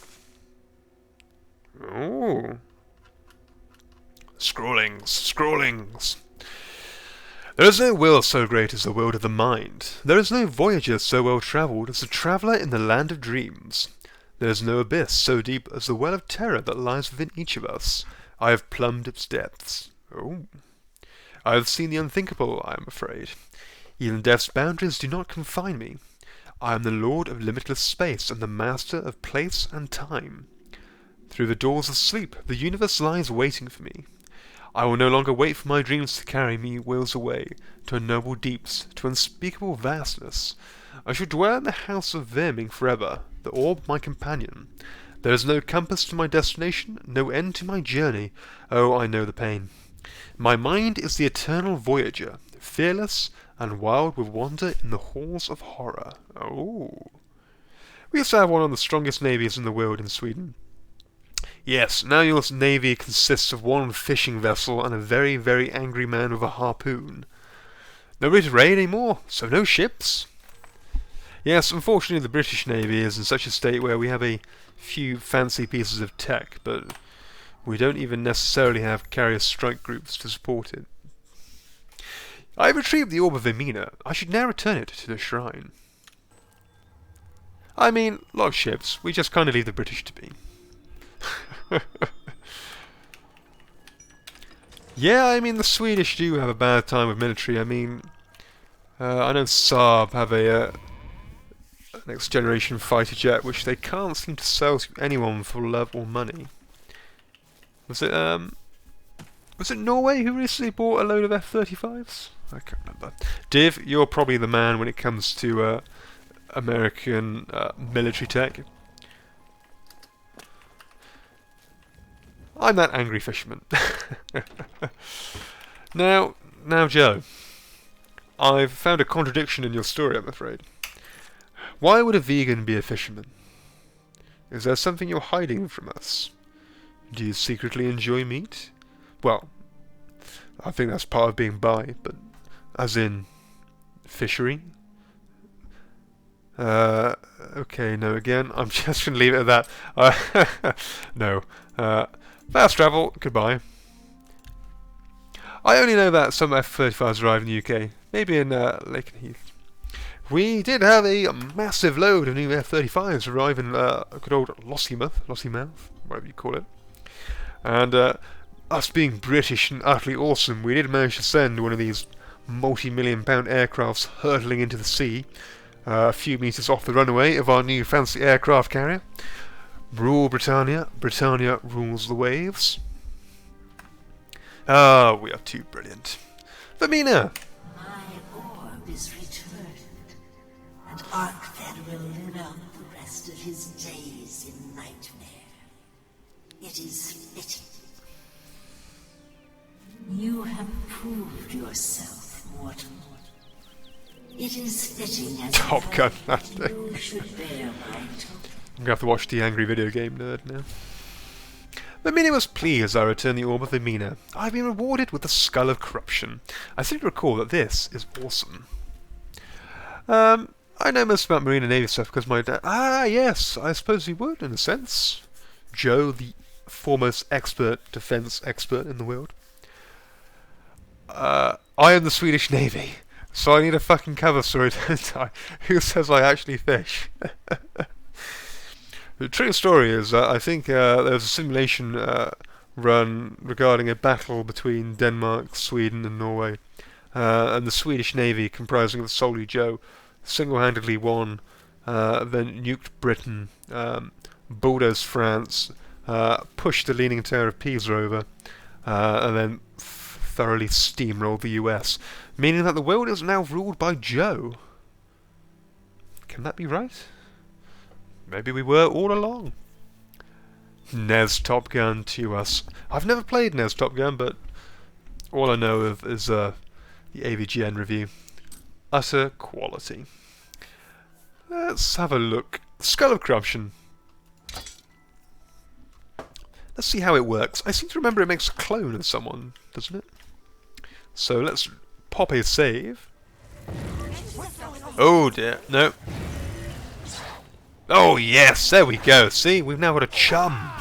Oh. Scrawlings. There is no will so great as the will of the mind. There is no voyager so well travelled as the traveller in the land of dreams. There is no abyss so deep as the well of terror that lies within each of us. I have plumbed its depths. Oh. I have seen the unthinkable, I am afraid. Even death's boundaries do not confine me. I am the lord of limitless space and the master of place and time. Through the doors of sleep, the universe lies waiting for me. I will no longer wait for my dreams to carry me wills away, to unknowable deeps, to unspeakable vastness. I shall dwell in the house of Verming forever, the orb my companion. There is no compass to my destination, no end to my journey. Oh, I know the pain. My mind is the eternal voyager, fearless and wild with wonder in the halls of horror. Oh. We used to have one of the strongest navies in the world in Sweden. Yes, now your navy consists of one fishing vessel and a very, very angry man with a harpoon. Nobody to raid anymore, so no ships. Yes, unfortunately the British Navy is in such a state where we have a few fancy pieces of tech, but we don't even necessarily have carrier strike groups to support it. I have retrieved the Orb of Emina. I should now return it to the shrine. I mean, lot of ships. We just kind of leave the British to be. Yeah, I mean, the Swedish do have a bad time with military. I mean, I know Saab have a next generation fighter jet, which they can't seem to sell to anyone for love or money. Was it Norway who recently bought a load of F-35s? I can't remember. Div, you're probably the man when it comes to American military tech. I'm that angry fisherman. Now, Joe, I've found a contradiction in your story, I'm afraid. Why would a vegan be a fisherman? Is there something you're hiding from us? Do you secretly enjoy meat? Well, I think that's part of being bi, but as in fishery? Okay, no, again, I'm just going to leave it at that. No. Fast travel, goodbye. I only know that some F-35s arrive in the UK, maybe in Lakenheath. We did have a massive load of new F-35s arrive in good old Lossiemouth, whatever you call it. And us being British and utterly awesome, we did manage to send one of these multi-million-pound aircrafts hurtling into the sea, a few metres off the runway of our new fancy aircraft carrier. Rule Britannia, Britannia rules the waves. Ah, we are too brilliant. Vermina! My orb is returned, and Arkfed will live out the rest of his days in nightmare. It is fitting. You have proved yourself, mortal. It is fitting as Top Gun, that's it. you should bear my token. I'm going to have to watch the Angry Video Game Nerd now. Vermina was pleased as I returned the Orb of Vermina. I have been rewarded with the Skull of Corruption. I seem to recall that this is awesome. I know most about Marine and Navy stuff because my dad... Ah, yes, I suppose he would, in a sense. Joe, the foremost defence expert in the world. I am the Swedish Navy, so I need a fucking cover story, don't I? Who says I actually fish? The true story is I think there was a simulation run regarding a battle between Denmark, Sweden and Norway, and the Swedish Navy, comprising of solely Joe, single-handedly won, then nuked Britain, bulldozed France, pushed the Leaning Tower of Pisa over, and then thoroughly steamrolled the US, meaning that the world is now ruled by Joe. Can that be right? Maybe we were all along. NES Top Gun to us. I've never played NES Top Gun, but all I know of is the AVGN review. Utter quality. Let's have a look. Skull of Corruption. Let's see how it works. I seem to remember it makes a clone of someone, doesn't it? So let's pop a save. Oh dear, no. Oh yes, there we go. See, we've now got a chum.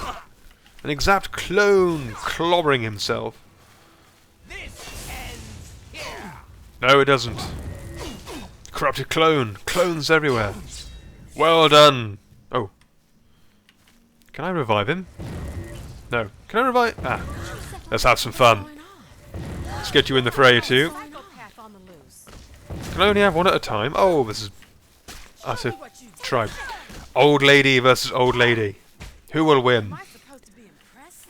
An exact clone clobbering himself. No, it doesn't. Corrupted clone. Clones everywhere. Well done. Oh. Can I revive him? No. Can I revive... Ah. Let's have some fun. Let's get you in the fray too. Can I only have one at a time? Oh, this is... I said tribe. Old lady versus old lady. Who will win? Am I supposed to be impressed?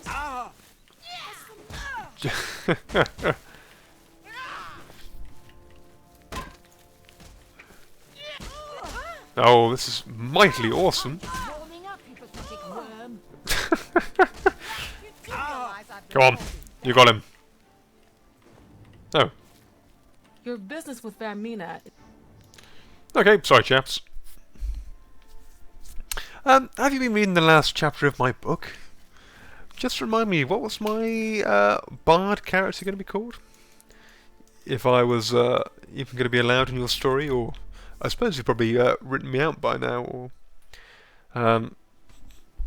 Oh, this is mightily awesome. Warming up, you pathetic worm. Come on, you got him. Oh, Your business with Vermina. okay, sorry chaps. Have you been reading the last chapter of my book? Just remind me, what was my bard character going to be called? If I was even going to be allowed in your story, or I suppose you've probably written me out by now, or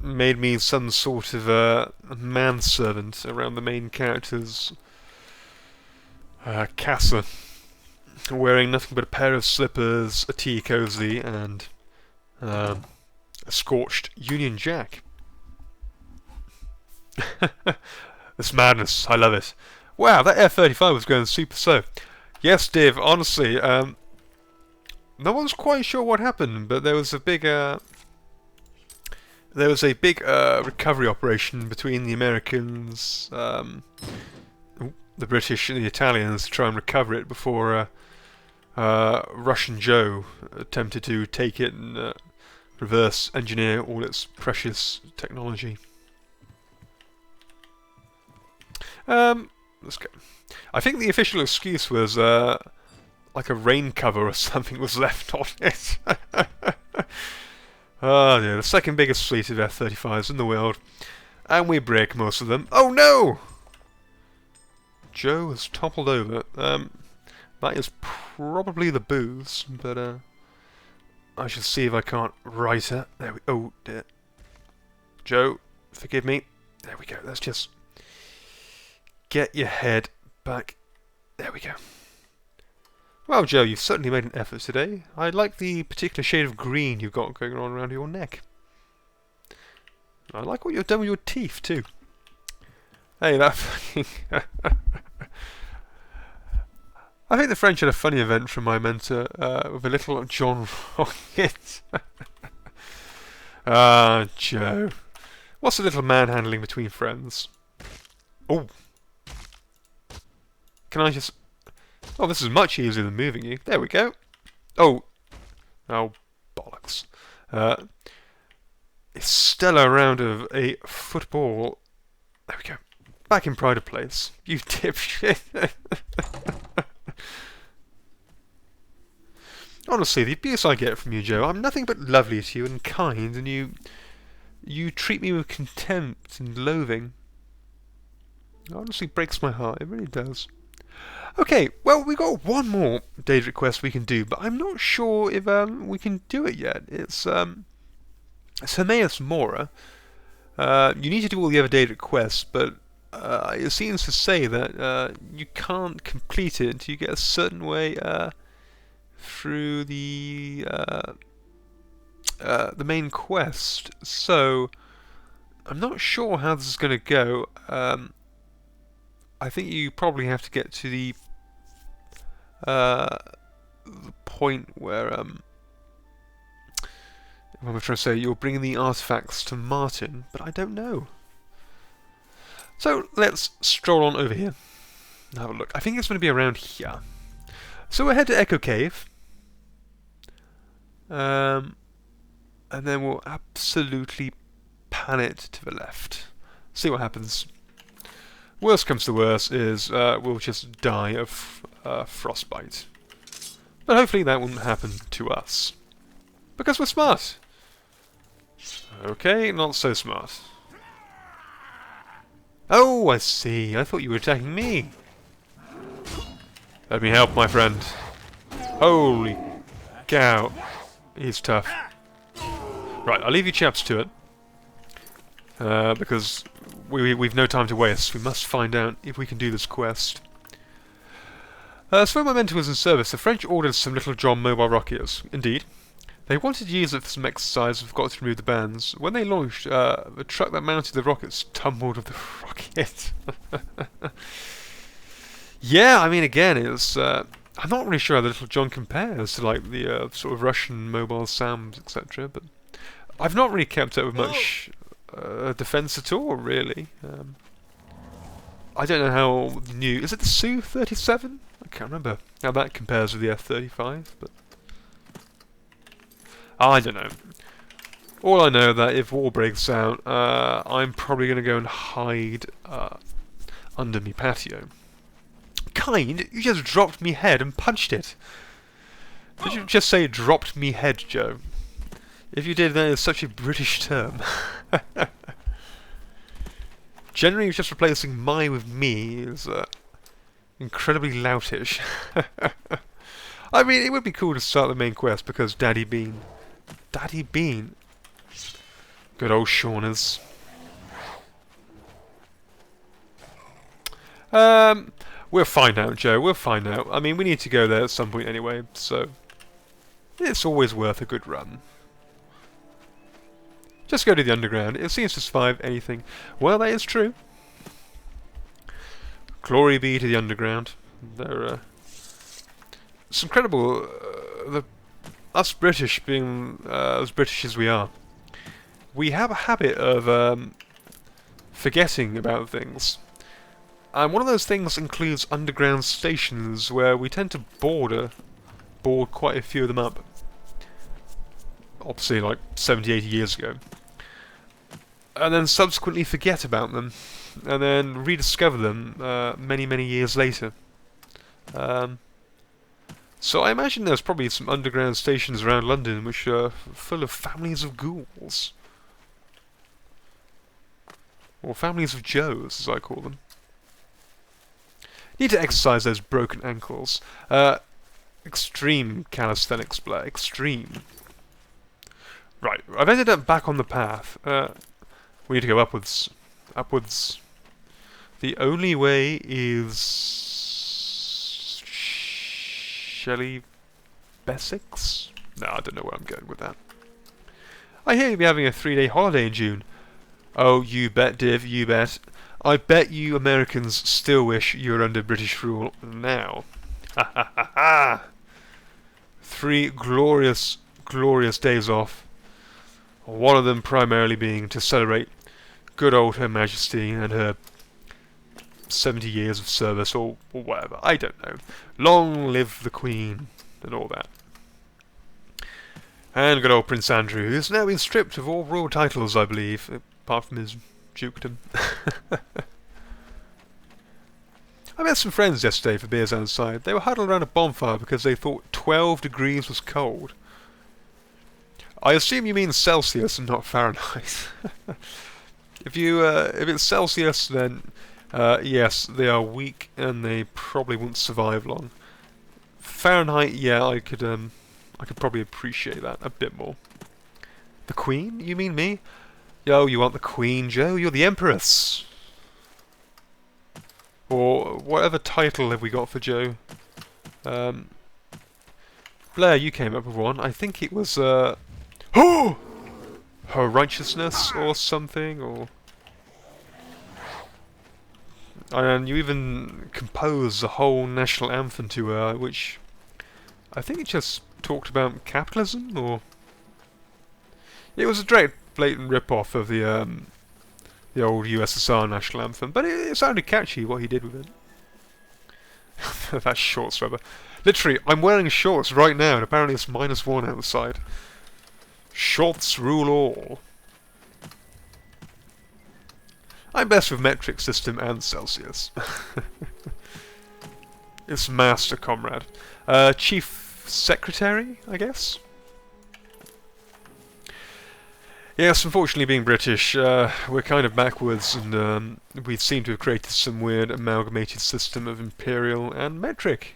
made me some sort of manservant around the main character's castle, wearing nothing but a pair of slippers, a tea cozy, and a scorched Union Jack. This madness, I love it. Wow, that F-35 was going super slow. Yes, Div, honestly, no one's quite sure what happened, but there was a big recovery operation between the Americans, the British and the Italians to try and recover it before Russian Joe attempted to take it and reverse engineer all its precious technology. Let's go. I think the official excuse was like a rain cover or something was left on it. Oh dear, the second biggest fleet of F-35s in the world, and we break most of them. Oh no! Joe has toppled over. That is probably the booze, but I shall see if I can't right her. There we. Oh dear. Joe, forgive me. There we go. Let's just get your head back. There we go. Well, Joe, you've certainly made an effort today. I like the particular shade of green you've got going on around your neck. I like what you've done with your teeth, too. Hey, that fucking... I think the French had a funny event from my mentor with a little John Rocket. Ah, Joe. What's a little manhandling between friends? Oh. Can I just... Oh, this is much easier than moving you. There we go. Oh. Oh, bollocks. A stellar round of a football. There we go. Back in pride of place. You dipshit. Honestly, the abuse I get from you, Joe, I'm nothing but lovely to you and kind, and you treat me with contempt and loathing. It honestly breaks my heart. It really does. Okay, well, we've got one more data request we can do, but I'm not sure if we can do it yet. It's Hermaeus Mora. You need to do all the other data requests, but it seems to say that you can't complete it until you get a certain way through the main quest. So I'm not sure how this is going to go. I think you probably have to get to the point where what I'm trying to say, you're bringing the artifacts to Martin, but I don't know. So let's stroll on over here and have a look. I think it's going to be around here. So we'll head to Echo Cave, and then we'll absolutely pan it to the left. See what happens. Worst comes to worst is we'll just die of frostbite. But hopefully that won't happen to us. Because we're smart. Okay, not so smart. Oh, I see. I thought you were attacking me. Let me help, my friend. Holy cow. He's tough. Right, I'll leave you chaps to it. Because we've no time to waste. We must find out if we can do this quest. So when my mentor was in service, the French ordered some Little John mobile rockets. Indeed. They wanted to use it for some exercise and forgot to remove the bands. When they launched, the truck that mounted the rockets tumbled with the rocket. Yeah, I mean, again, it's I'm not really sure how the Little John compares to like the sort of Russian mobile SAMs, etc. But I've not really kept up with much defense at all, really. I don't know how new. Is it the Su-37? I can't remember how that compares with the F-35, but I don't know. All I know that if war breaks out, I'm probably going to go and hide under me patio. Kind? You just dropped me head and punched it. Did you just say dropped me head, Joe? If you did, that is such a British term. Generally, just replacing my with me is incredibly loutish. I mean, it would be cool to start the main quest because Daddy Bean. Daddy Bean. Good old Shawners. We'll find out, Joe. We'll find out. I mean, we need to go there at some point anyway, so it's always worth a good run. Just go to the underground. It seems to survive anything. Well, that is true. Glory be to the underground. It's incredible. Us British, being as British as we are, we have a habit of forgetting about things. And one of those things includes underground stations, where we tend to board quite a few of them up. Obviously, like 70, 80 years ago. And then subsequently forget about them, and then rediscover them many, many years later. So I imagine there's probably some underground stations around London which are full of families of ghouls. Or families of Joes, as I call them. Need to exercise those broken ankles. Extreme calisthenics, Blair. Extreme. Right, I've ended up back on the path. We need to go upwards. Upwards. The only way is Shellibix? No, I don't know where I'm going with that. I hear you'll be having a 3-day holiday in June. Oh, you bet, Div, you bet. I bet you Americans still wish you were under British rule now. Ha ha ha ha! 3 glorious, glorious days off. One of them primarily being to celebrate good old Her Majesty and her 70 years of service, or whatever. I don't know. Long live the Queen, and all that. And good old Prince Andrew, who's now been stripped of all royal titles, I believe, apart from his dukedom. I met some friends yesterday for beers outside. They were huddled around a bonfire because they thought 12 degrees was cold. I assume you mean Celsius and not Fahrenheit. If it's Celsius, then yes, they are weak and they probably won't survive long. Fahrenheit, yeah, I could probably appreciate that a bit more. The Queen? You mean me? Yo, you aren't the Queen, Joe. You're the Empress. Or whatever title have we got for Joe? Blair, you came up with one. I think it was oh! Her Righteousness or something, or... And you even composed a whole national anthem to her, which I think it just talked about capitalism, or... It was a direct, blatant rip-off of the old USSR national anthem, but it sounded catchy what he did with it. That's shorts, rubber. Literally, I'm wearing shorts right now, and apparently it's -1 outside. Shorts rule all. I'm best with metric system and Celsius. It's Master Comrade. Chief Secretary, I guess? Yes, unfortunately being British, we're kind of backwards, and we seem to have created some weird amalgamated system of imperial and metric.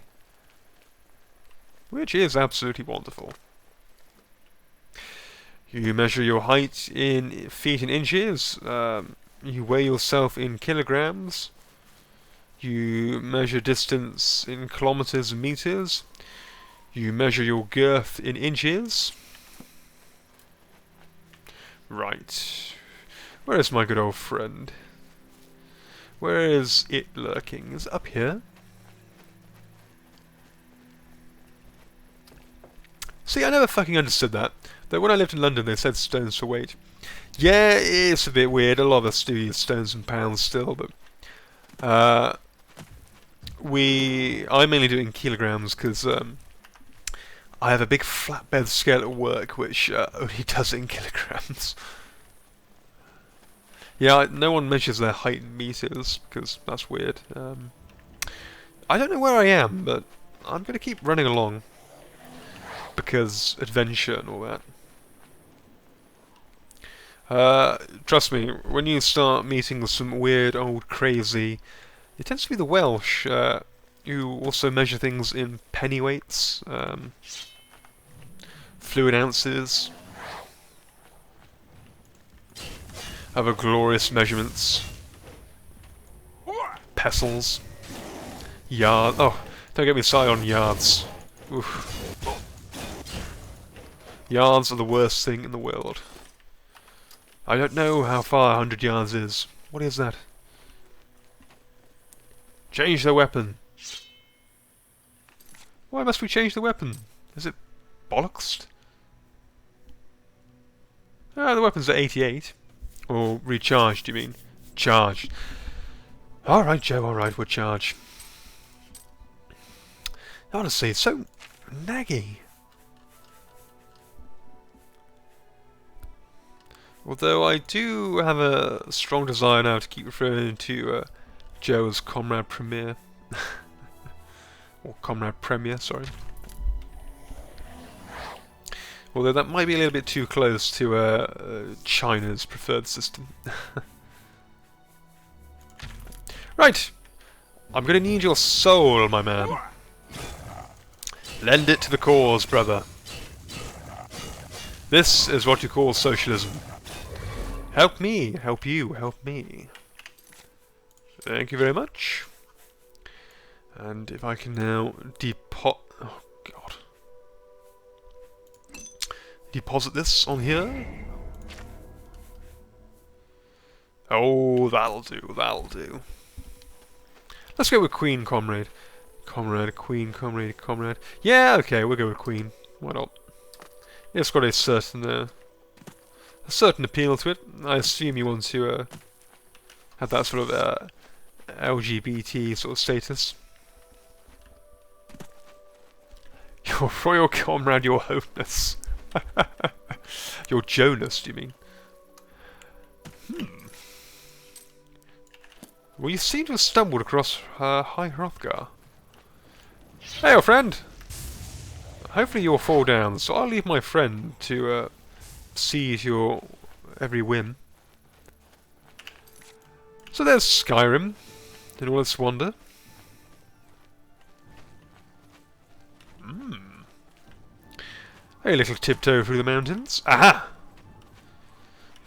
Which is absolutely wonderful. You measure your height in feet and inches, you weigh yourself in kilograms, you measure distance in kilometers and meters, you measure your girth in inches. Right. Where is my good old friend? Where is it lurking? Is it up here? See, I never fucking understood that. Though when I lived in London, they said stones for weight. Yeah, it's a bit weird. A lot of us do use stones and pounds still, but I mainly do it in kilograms because I have a big flatbed scale at work which only does it in kilograms. Yeah, no one measures their height in meters because that's weird. I don't know where I am, but I'm going to keep running along because adventure and all that. Trust me, when you start meeting some weird old crazy, it tends to be the Welsh who also measure things in pennyweights, fluid ounces, other glorious measurements, pestles, yard. Oh, don't get me started on yards. Oof. Yards are the worst thing in the world. I don't know how far 100 yards is. What is that? Change the weapon. Why must we change the weapon? Is it bollocks? Ah, the weapon's at 88. Or recharged, you mean? Charged. Alright, Joe, alright, we'll charge. Honestly, it's so naggy. Although I do have a strong desire now to keep referring to Joe as Comrade Premier. Or Comrade Premier, sorry. Although that might be a little bit too close to China's preferred system. Right! I'm gonna need your soul, my man. Lend it to the cause, brother. This is what you call socialism. Help me, help you, help me. Thank you very much. And if I can now oh god. Deposit this on here. Oh, that'll do, that'll do. Let's go with Queen, comrade. Comrade, Queen, comrade, comrade. Yeah, okay, we'll go with Queen. Why not? It's got a certain appeal to it. I assume you want to have that sort of LGBT sort of status. Your royal comrade, your honeness. Your Jonas, do you mean? Well, you seem to have stumbled across High Hrothgar. Hey, old friend! Hopefully you'll fall down, so I'll leave my friend to see to your every whim. So there's Skyrim, in all its wonder. A little tiptoe through the mountains. Aha!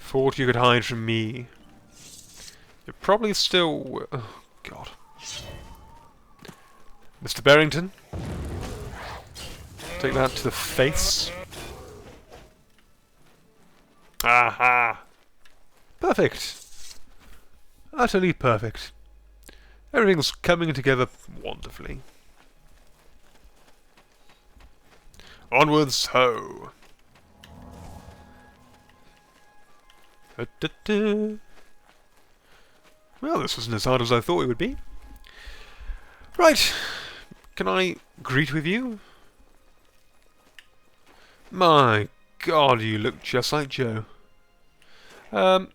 Thought you could hide from me. You're probably still... oh, God. Mr. Barrington. Take that to the face. Aha! Perfect. Utterly perfect. Everything's coming together wonderfully. Onwards, ho! Well, this wasn't as hard as I thought it would be. Right. Can I greet with you? My God, you look just like Joe. Hello,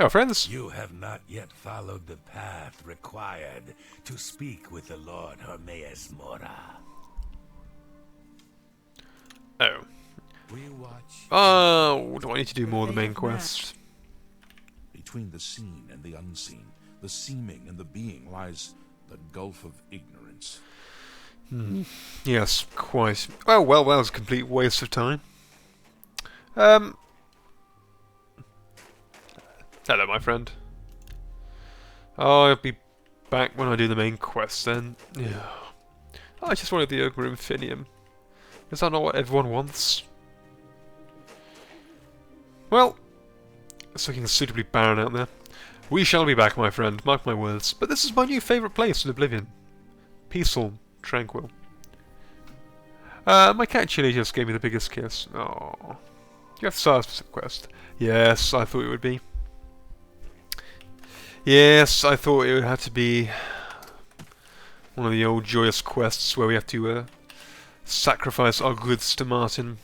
friends. You have not yet followed the path required to speak with the Lord Hermaeus Mora. Oh. We watch. Oh, do I need to do more of the main quest? Between the seen and the unseen, the seeming and the being, lies the gulf of ignorance. Yes, quite. Oh, well, that was a complete waste of time. Hello, my friend. Oh, I'll be back when I do the main quest then. Yeah. I just wanted the Ogre Infinium. Is that not what everyone wants? Well, it's looking suitably barren out there. We shall be back, my friend, mark my words. But this is my new favourite place in Oblivion. Peaceful, tranquil. My cat Chili just gave me the biggest kiss. Oh, you have to start a specific quest. Yes, I thought it would be. Yes, I thought it would have to be one of the old joyous quests where we have to sacrifice our goods to Martin.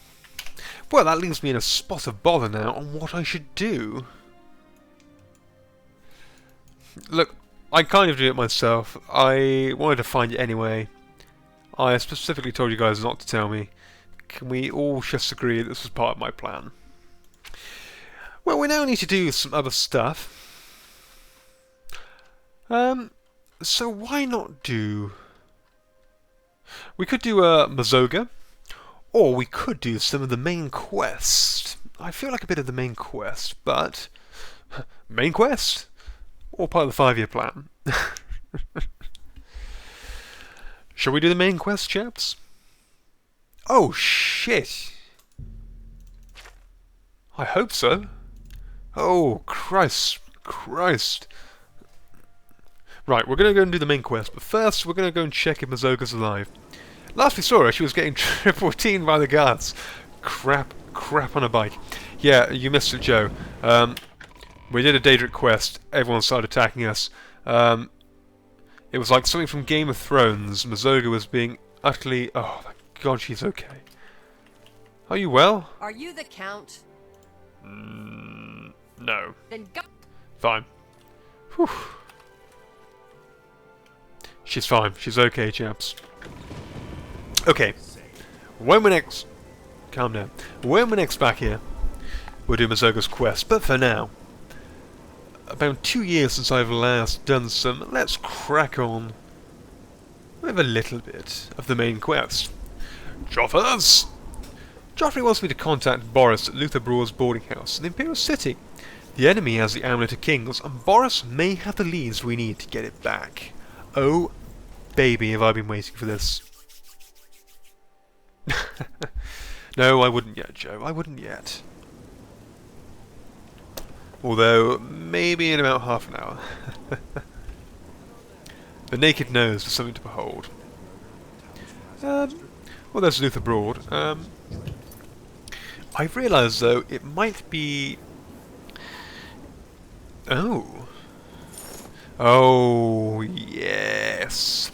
Well, that leaves me in a spot of bother now on what I should do. Look, I kind of do it myself. I wanted to find it anyway. I specifically told you guys not to tell me. Can we all just agree that this was part of my plan? Well, we now need to do some other stuff. So why not do... We could do a Mazoga, or we could do some of the main quest. I feel like a bit of the main quest, but... Main quest? Or part of the 5-year plan? Shall we do the main quest, chaps? Oh, shit! I hope so. Oh, Christ. Right, we're going to go and do the main quest, but first we're going to go and check if Mazoga's alive. Last we saw her, she was getting triple-teamed by the guards. Crap on a bike. Yeah, you missed it, Joe. We did a Daedric quest, everyone started attacking us. It was like something from Game of Thrones. Mazoga was being utterly... Oh, thank God she's okay. Are you well? Are you the Count? No. Then go. Fine. Whew. She's fine. She's okay, chaps. Okay. When we're next... Calm down. When we're next back here, we'll do Mazoga's quest. But for now, about 2 years since I've last done some, let's crack on with a little bit of the main quest. Joffers! Joffrey wants me to contact Boris at Luther Brewer's boarding house in the Imperial City. The enemy has the Amulet of Kings, and Boris may have the leads we need to get it back. Oh, baby, have I been waiting for this. No, I wouldn't yet, Joe. I wouldn't yet. Although, maybe in about half an hour. The naked nose was something to behold. Well, there's Luther Broad. I've realised, though, it might be... Oh. Oh, yes.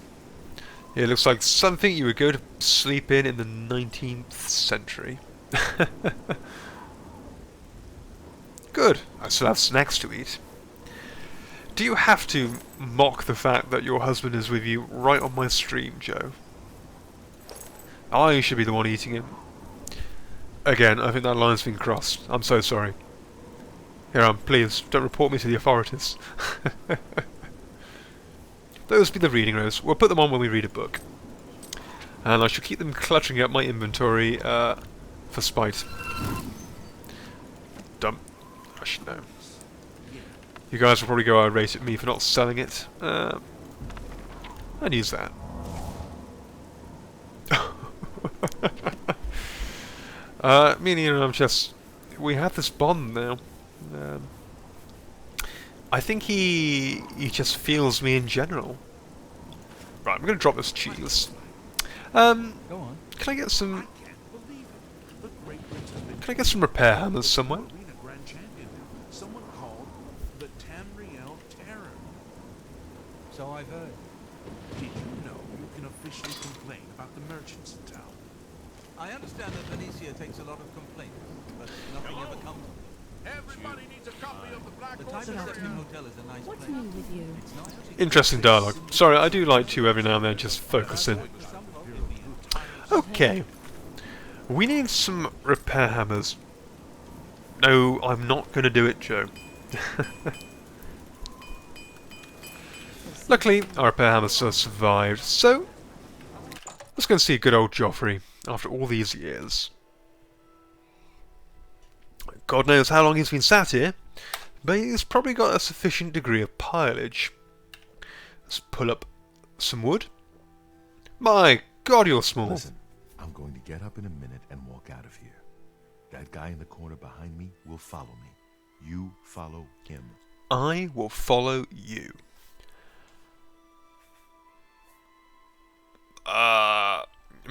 It looks like something you would go to sleep in the 19th century. Good. I still have snacks to eat. Do you have to mock the fact that your husband is with you right on my stream, Joe? I should be the one eating him. Again, I think that line's been crossed. I'm so sorry. Here, please, don't report me to the authorities. Those be the reading rows. We'll put them on when we read a book. And I shall keep them cluttering up my inventory for spite. Dump. I should know. You guys will probably go irate at me for not selling it. I'd use that. Me and Ian, I'm just... We have this bond now. I think he just feels me in general. Right, I'm going to drop this cheese. Go on. Can I get some... Can I get some repair hammers somewhere? Arena Grand Champion, someone called the Tamriel Terror. So I've heard. Did you know you can officially complain about the merchants in town? I understand that Venetia takes a lot of complaints, but nothing ever comes of it. Everybody needs a copy of the Black The Titan Hotel is a nice What's place. new with you? It's not such a Interesting dialogue. Sorry, I do like to every now and then just focus in. Okay. We need some repair hammers. No, I'm not going to do it, Joe. Luckily, our repair hammers survived, so let's go and see good old Joffrey after all these years. God knows how long he's been sat here, but he's probably got a sufficient degree of pileage. Let's pull up some wood. My God, you're small. Listen, I'm going to get up in a minute and walk out of here. That guy in the corner behind me will follow me. You follow him. I will follow you.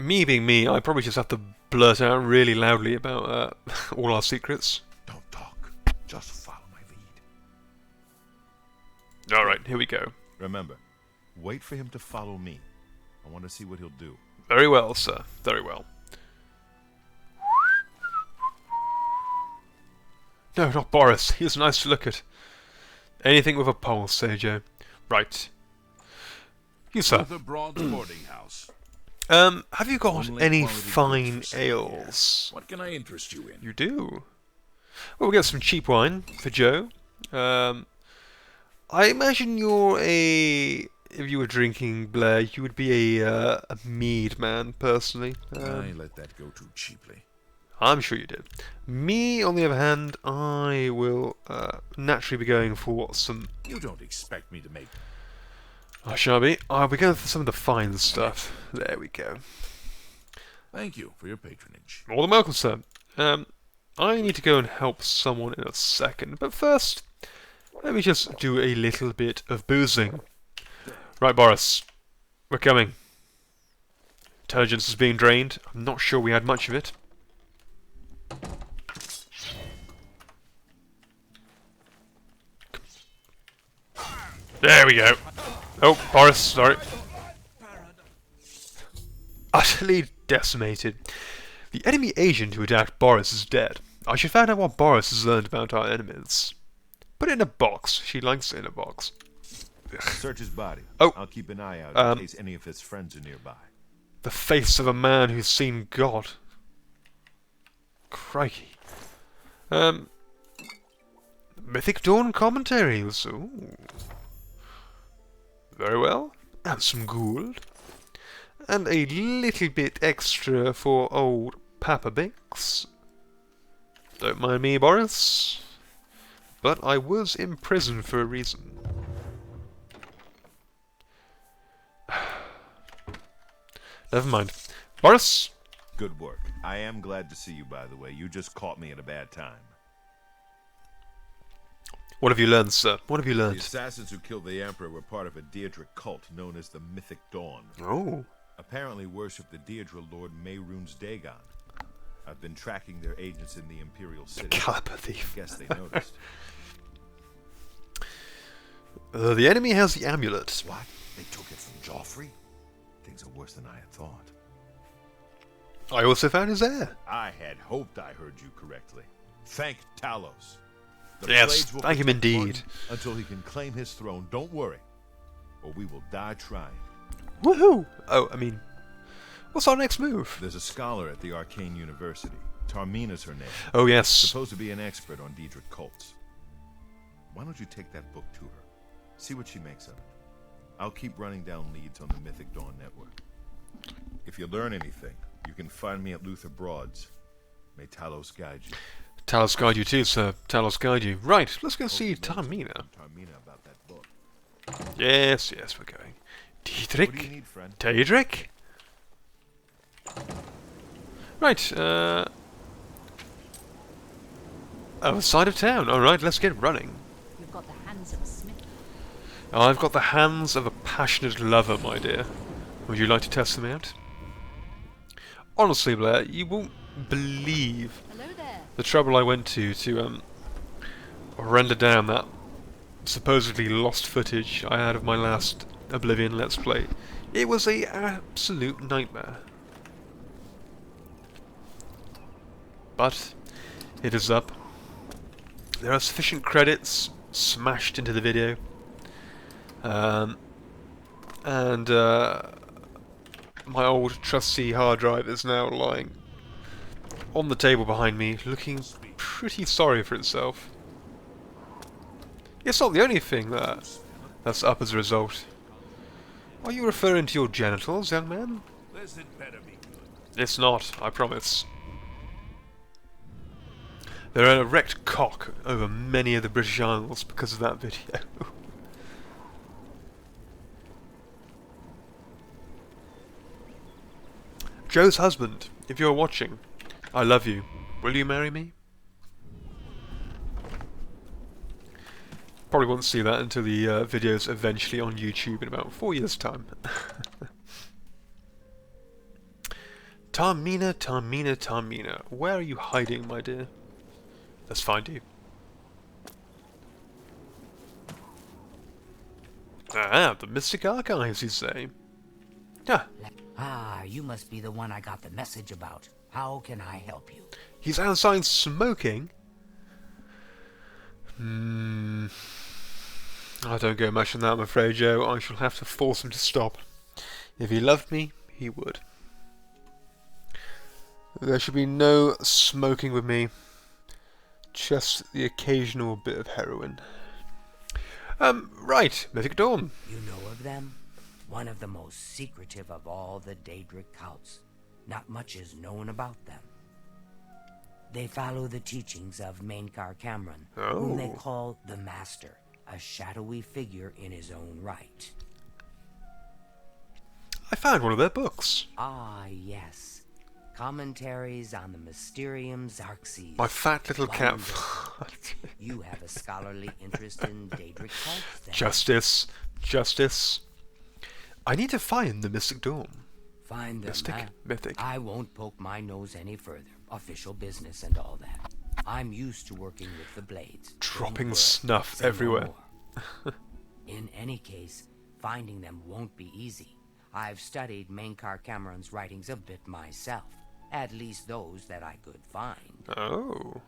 Me being me, I probably just have to blurt out really loudly about all our secrets. Don't talk. Just follow my lead. Alright, here we go. Remember, wait for him to follow me. I want to see what he'll do. Very well, sir. Very well. No, not Boris. He's nice to look at. Anything with a pulse, Joe. Right. You, sir. The broad boarding house. Have you got Only any quality fine goods for sale here. ales? What can I interest you in? You do? Well, we'll get some cheap wine for Joe. I imagine you're a... If you were drinking, Blair, you would be a mead man, personally. I let that go too cheaply. I'm sure you did. Me, on the other hand, I will naturally be going for some... You don't expect me to make... I shall be. I'll be going for some of the fine stuff. There we go. Thank you for your patronage. More than welcome, sir. I need to go and help someone in a second, but first, let me just do a little bit of boozing. Right, Boris. We're coming. Intelligence is being drained. I'm not sure we had much of it. There we go. Oh, Boris, sorry. Utterly decimated. The enemy agent who attacked Boris is dead. I should find out what Boris has learned about our enemies. Put it in a box. She likes it in a box. Search his body. Oh. I'll keep an eye out in case any of his friends are nearby. The face of a man who's seen God. Crikey. Mythic Dawn commentaries. Ooh. Very well. And some gold. And a little bit extra for old Papa Binks. Don't mind me, Boris. But I was in prison for a reason. Never mind. Boris? Good work. I am glad to see you, by the way. You just caught me at a bad time. What have you learned, sir? What have you The learned? assassins who killed the Emperor were part of a Deirdre cult known as the Mythic Dawn. Oh. Apparently worship the Deirdre Lord Mehrunes Dagon. I've been tracking their agents in the Imperial City. Caliber thief. Guess they noticed. The enemy has the amulet. What? They took it from Joffrey? Things are worse than I had thought. I also found his heir. I had hoped I heard you correctly. Thank Talos. The Yes, blades will thank him protect indeed. Martin until he can claim his throne. Don't worry, or we will die trying. Woohoo! Oh, I mean, what's our next move? There's a scholar at the Arcane University. Tarmina's her name. Oh, yes. Supposed to be an expert on Deirdre cults. Why don't you take that book to her? See what she makes of it. I'll keep running down leads on the Mythic Dawn network. If you learn anything, you can find me at Luther Broad's. May Talos guide you. Talos guide you too, sir. Talos guide you. Right, let's go see Tarmina. Tarmina about that book. Yes, yes, we're going. What do you Diedrich? need, friend? Diedrich? Right, other side of town. Alright, let's get running. You've got the hands of a smith. I've got the hands of a passionate lover, my dear. Would you like to test them out? Honestly, Blair, you won't believe Hello there. the trouble I went to render down that supposedly lost footage I had of my last Oblivion Let's Play. It was a absolute nightmare. But it is up. There are sufficient credits smashed into the video. My old trusty hard drive is now lying on the table behind me, looking pretty sorry for itself. It's not the only thing that's up as a result. Are you referring to your genitals, young man? This had better be good. It's not, I promise. There are erect cock over many of the British Isles because of that video. Joe's husband, if you're watching, I love you. Will you marry me? Probably won't see that until the video's eventually on YouTube in about 4 years' time. Tarmina, Tarmina, Tarmina. Where are you hiding, my dear? Let's find you. Ah, the Mystic Archives, you say? Ah, Ah, you must be the one I got the message about. How can I help you? he's outside smoking. I don't go much on that, I'm afraid, Joe. I shall have to force him to stop. If he loved me, he would. There should be no smoking with me. Just the occasional bit of heroin. Right, Mythic Dawn. You know of them? One of the most secretive of all the Daedric cults. Not much is known about them. They follow the teachings of Mainkar Cameron, whom they call the Master, a shadowy figure in his own right. I found one of their books. Ah, yes. Commentaries on the Mysterium Xarxes. My fat little cat. You have a scholarly interest in Daedric cults, then? Justice. Justice. I need to find the Mystic Dawn. Find them, Mystic, huh? mythic. I won't poke my nose any further. Official business and all that. I'm used to working with the blades. Dropping Don't worry. snuff Say no everywhere. more. In any case, finding them won't be easy. I've studied Mainkar Cameron's writings a bit myself. At least those that I could find. Oh.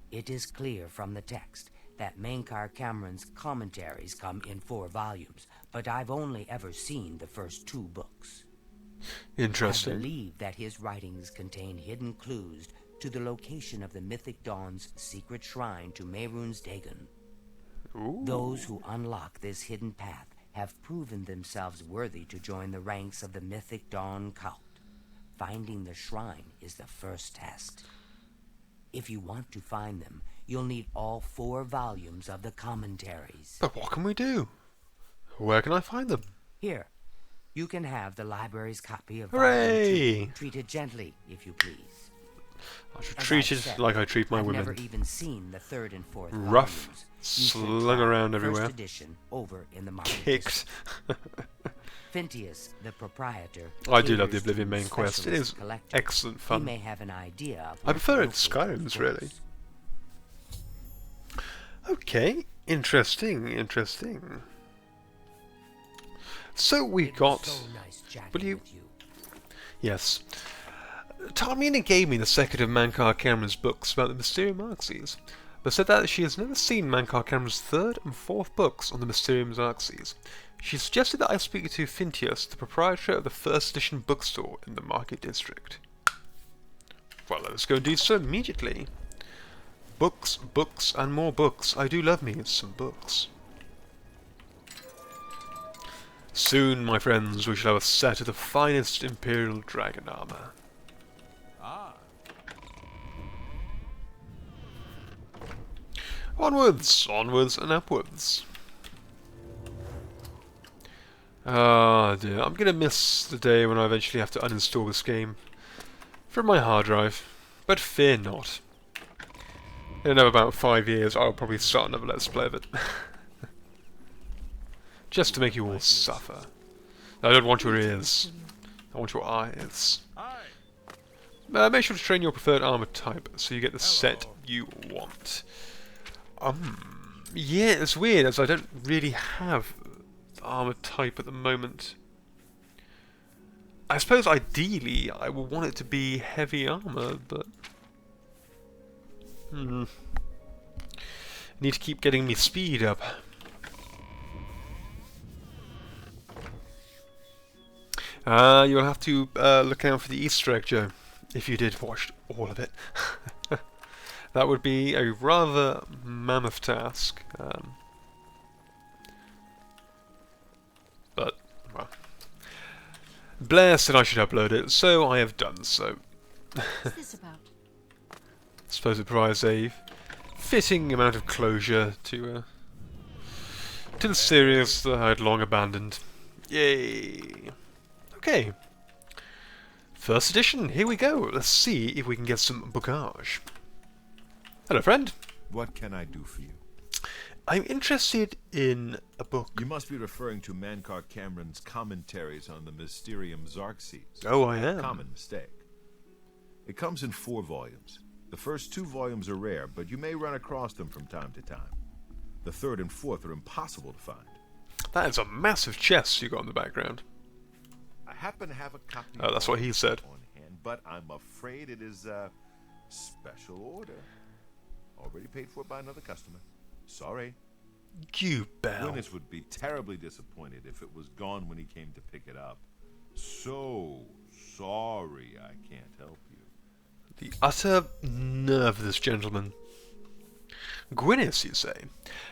It is clear from the text that Mainkar Cameron's commentaries come in 4 volumes, but I've only ever seen the first 2 books. Interesting. I believe that his writings contain hidden clues to the location of the Mythic Dawn's secret shrine to Mehrunes Dagon. Ooh. Those who unlock this hidden path have proven themselves worthy to join the ranks of the Mythic Dawn cult. Finding the shrine is the first test. If you want to find them, you'll need all 4 volumes of the commentaries. But what can we do? Where can I find them? Here, you can have the library's copy of Hooray! Volume 2. Treat it gently, if you please. I should As treat I've it said, like I treat my I've women. never even seen the 3rd and 4th Rough, volumes. You should slung try around the everywhere. First edition over in the market. Kicked. Phintius, the proprietor. I do love the caters to Oblivion main quest. It specialist is collectors. excellent He fun. may have an idea of I where prefer it to locate, of Skyrim's, really. course. Okay, interesting. So we It was got... so nice chatting Will you- with you. Yes. Tarmina gave me the second of Mainkar Cameron's books about the Mysterium Xarxes, but said that she has never seen Mainkar Cameron's 3rd and 4th books on the Mysterium Xarxes. She suggested that I speak to Phintius, the proprietor of the 1st edition bookstore in the Market District. Well, let's go and do so immediately. Books, books, and more books. I do love me some books. Soon, my friends, we shall have a set of the finest Imperial Dragon armor. Onwards, onwards, and upwards. Ah dear, I'm gonna miss the day when I eventually have to uninstall this game from my hard drive, but fear not. In about 5 years, I'll probably start another Let's Play of it. Just to make you all suffer. I don't want your ears. I want your eyes. Make sure to train your preferred armor type so you get the set you want. Yeah, it's weird as I don't really have armor type at the moment. I suppose ideally I would want it to be heavy armor, but need to keep getting me speed up. You'll have to look out for the Easter egg, Joe, if you did watch all of it. That would be a rather mammoth task. But, well. Blair said I should upload it, so I have done so. What's this about? Suppose it provides a fitting amount of closure to the series that I had long abandoned. Yay! Okay. 1st edition, here we go. Let's see if we can get some bookage. Hello, friend. What can I do for you? I'm interested in a book. You must be referring to Mainkar Cameron's commentaries on the Mysterium Xarxes. Oh, I am. Common mistake. It comes in 4 volumes. The first 2 volumes are rare, but you may run across them from time to time. The 3rd and 4th are impossible to find. That is a massive chest you got in the background. I happen to have a copy. Oh, that's what he said. On hand, but I'm afraid it is a special order. Already paid for by another customer. Sorry. You bell. Gwyneth would be terribly disappointed if it was gone when he came to pick it up. So sorry I can't help you. The utter nerve of this gentleman. Gwyneth, you say?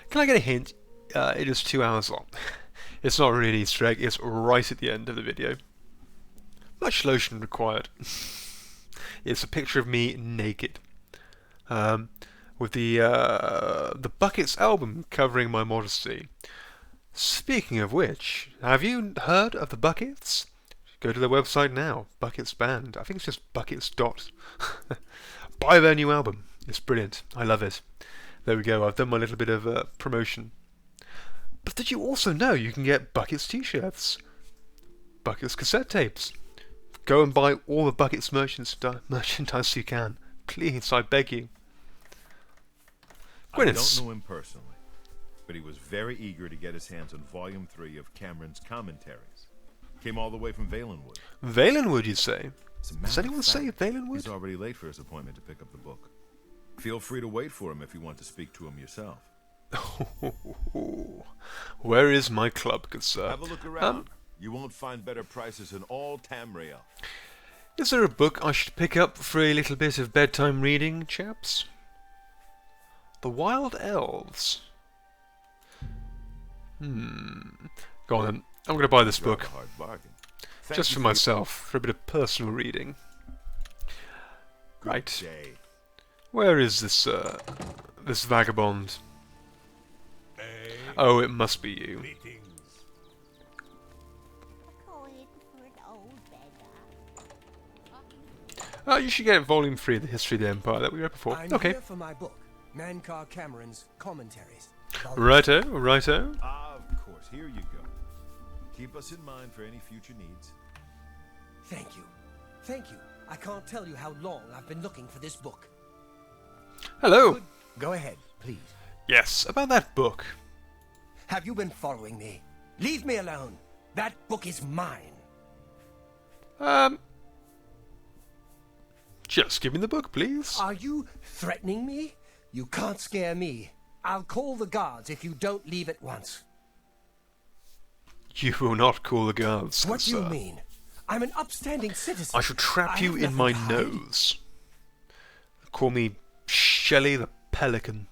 Can I get a hint? It is 2 hours long. It's not really an Easter egg, it's right at the end of the video. Much lotion required. It's a picture of me naked. With the Buckets album covering my modesty. Speaking of which, have you heard of the Buckets? Go to their website now, Buckets Band. I think it's just Buckets dot. Buy their new album. It's brilliant. I love it. There we go. I've done my little bit of promotion. But did you also know you can get Buckets t-shirts? Buckets cassette tapes. Go and buy all the Buckets merchandise you can. Please, I beg you. I don't know him personally, but he was very eager to get his hands on Volume 3 of Cameron's commentaries. Came all the way from Valenwood. Valenwood, you say? As a matter Does anyone of say fact, Valenwood? He's already late for his appointment to pick up the book. Feel free to wait for him if you want to speak to him yourself. Where is my club, good sir? Have a look around. You won't find better prices in all Tamriel. Is there a book I should pick up for a little bit of bedtime reading, chaps? The Wild Elves. Go on then. I'm going to buy this book. A hard bargain. Just for myself, for a bit of personal reading. Good Right. day. Where is this, this vagabond? Oh, it must be you. You should get Volume 3 of the History of the Empire that we read before. I'm Okay. here for my book, Mankar Cameron's Commentaries. Righto, righto. Of course, here you go. Keep us in mind for any future needs. Thank you. Thank you. I can't tell you how long I've been looking for this book. Hello. Go ahead, please. Yes, about that book. Have you been following me? Leave me alone. That book is mine. Just give me the book, please. Are you threatening me? You can't scare me. I'll call the guards if you don't leave at once. You will not call the guards, What do you sir. mean? I'm an upstanding citizen. I shall trap I you have in my nothing to hide. nose. Call me Shelley the Pelican.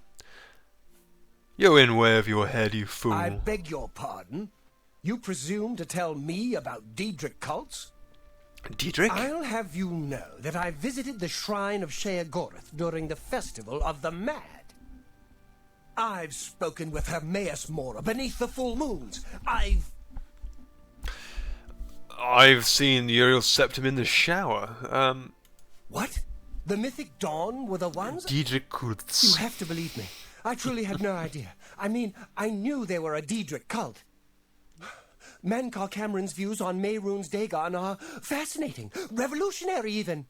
You're in way of your head, you fool. I beg your pardon? You presume to tell me about Daedric cults? Diedrich? I'll have you know that I visited the shrine of Sheogorath during the Festival of the Mad. I've spoken with Hermaeus Mora beneath the full moons. I've seen the Uriel Septum in the shower. What? The Mythic Dawn were the ones? Diedrich Kurtz. You have to believe me. I truly had no idea. I mean, I knew they were a Daedric cult. Mankar Cameron's views on Mehrunes Dagon are fascinating, revolutionary even.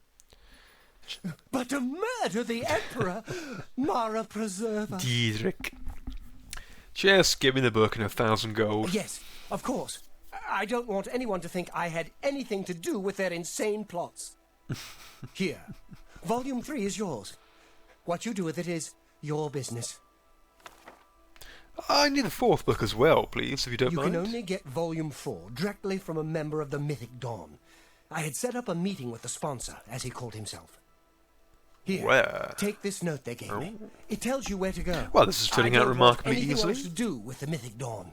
But to murder the Emperor, Mara preserve us. Diedrich. Just give me the book and 1,000 gold. Yes, of course. I don't want anyone to think I had anything to do with their insane plots. Here, Volume 3 is yours. What you do with it is your business. I need a 4th book as well, please, if you don't You mind. can only get Volume 4 directly from a member of the Mythic Dawn. I had set up a meeting with the sponsor, as he called himself. Here, Where? take this note they gave me. It tells you where to go. Well, this is turning I out don't remarkably want anything easily. else to do with the Mythic Dawn.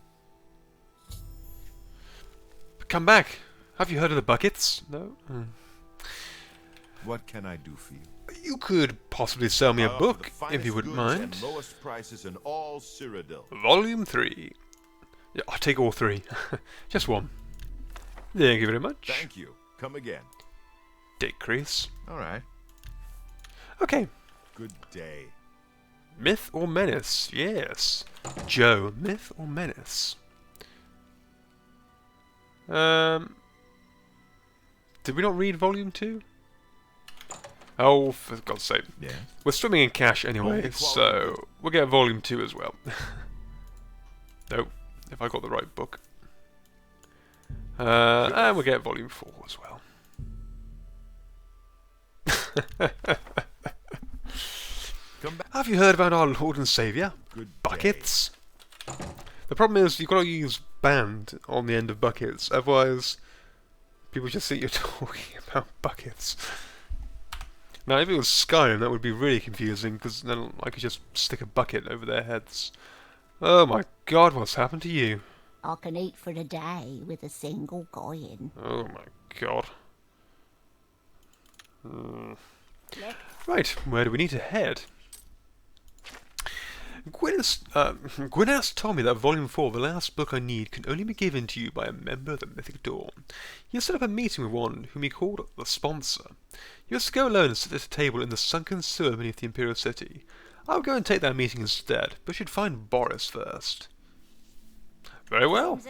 Come back. Have you heard of the Buckets? No? What can I do for you? You could possibly sell me a I offer book, the if finest you wouldn't goods mind. and lowest prices in all Cyrodiil. Volume 3. Yeah, I'll take all 3. Just one. Thank you very much. Thank you. Come again. Decrease. All right. Okay. Good day. Myth or Menace? Yes. Joe, Myth or Menace? Did we not read Volume 2? Oh, for God's sake. Yeah. We're swimming in cash anyway, Only quality so we'll get volume 2 as well. Nope, if I got the right book. And we'll get volume 4 as well. Come back. Have you heard about our Lord and Saviour? Good day. Buckets. The problem is you've got to use band on the end of buckets, otherwise people just think you're talking about buckets. Now if it was Skyrim that would be really confusing, because then I could just stick a bucket over their heads. Oh my god, what's happened to you? I can eat for a day with a single coin. Oh my god. Right, where do we need to head? Gwyn has told me that Volume 4, the last book I need, can only be given to you by a member of the Mythic Dawn. He has set up a meeting with one whom he called the Sponsor. He has to go alone and sit at a table in the sunken sewer beneath the Imperial City. I'll go and take that meeting instead, but should find Boris first. Very well.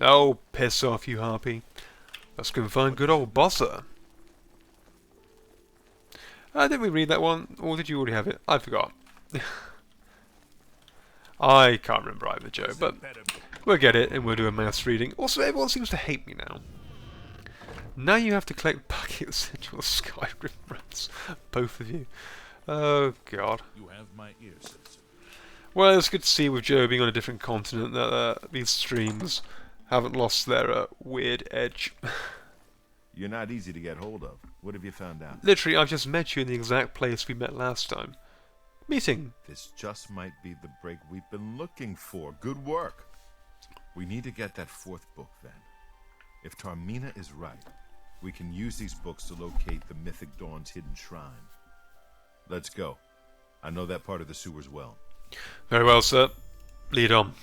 Oh, piss off, you harpy. Let's go and find good old Bosser. Did we read that one, or did you already have it? I forgot. I can't remember either, Joe, but we'll get it and we'll do a mass reading. Also, everyone seems to hate me now. Now you have to collect buckets in your Skyrim runs. Both of you. Oh, God. You have my ear, citizen. Well, it's good to see with Joe being on a different continent that these streams haven't lost their weird edge. You're not easy to get hold of. What have you found out? Literally, I've just met you in the exact place we met last time. Meeting. This just might be the break we've been looking for. Good work. We need to get that 4th book then. If Tarmina is right, we can use these books to locate the Mythic Dawn's hidden shrine. Let's go. I know that part of the sewers well. Very well, sir. Lead on.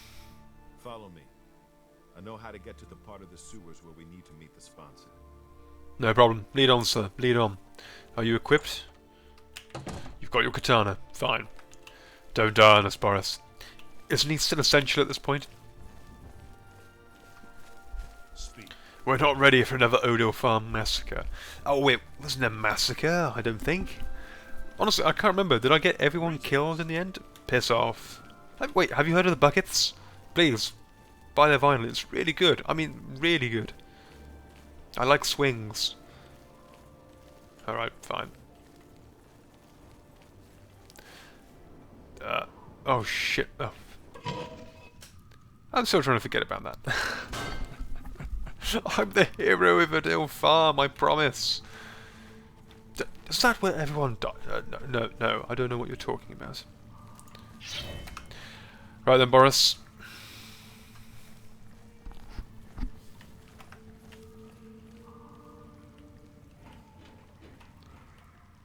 Follow me. I know how to get to the part of the sewers where we need to meet the sponsor. No problem. Lead on, sir. Lead on. Are you equipped? You've got your katana. Fine. Don't die on us, Boris. Isn't he still essential at this point? Speak. We're not ready for another Odo Farm massacre. Oh wait, wasn't there a massacre? I don't think. Honestly, I can't remember. Did I get everyone killed in the end? Piss off. Wait, have you heard of the buckets? Please, buy their vinyl. It's really good. I mean, really good. I like swings. Alright, fine. Oh shit. Oh. I'm still trying to forget about that. I'm the hero of Adil Farm, I promise. Is that where everyone died? No, I don't know what you're talking about. Right then, Boris.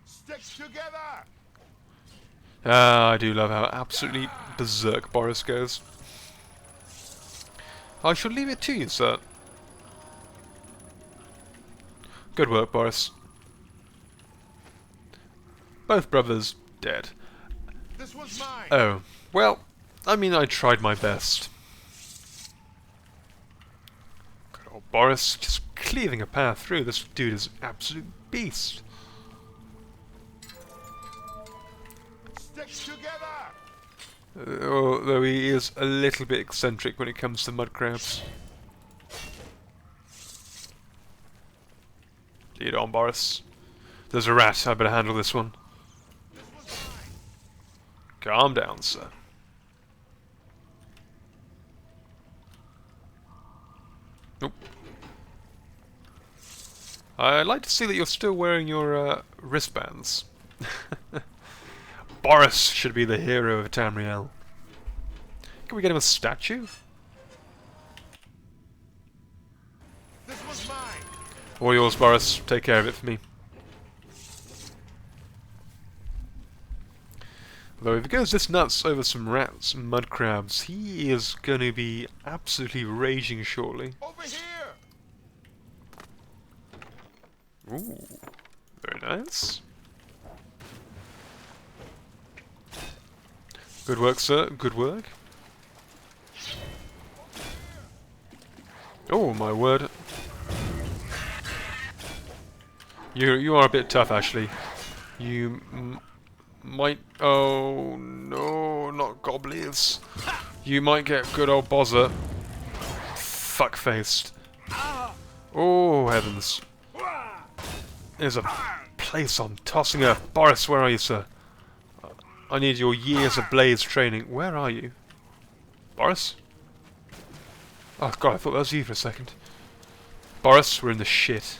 Stick together! Ah, I do love how absolutely berserk Boris goes. I shall leave it to you, sir. Good work, Boris. Both brothers dead. This was mine! Oh, well, I mean, I tried my best. Good old Boris, just cleaving a path through. This dude is an absolute beast. Stick together! Although he is a little bit eccentric when it comes to mud crabs. Lead on, Boris. There's a rat, I better handle this one. Calm down, sir. Nope. I'd like to see that you're still wearing your wristbands. Boris should be the hero of Tamriel. Can we get him a statue? This was mine! All yours, Boris. Take care of it for me. Though if he goes this nuts over some rats and mud crabs, he is going to be absolutely raging shortly. Over here! Ooh, very nice. Good work, sir. Good work. Oh, my word. You are a bit tough, actually. You might... Oh, no, not goblins. You might get good old Bozza. Fuck-faced. Oh, heavens. There's a place on tossing earth. Boris, where are you, sir? I need your years of blades training. Where are you? Boris? Oh, God, I thought that was you for a second. Boris, we're in the shit.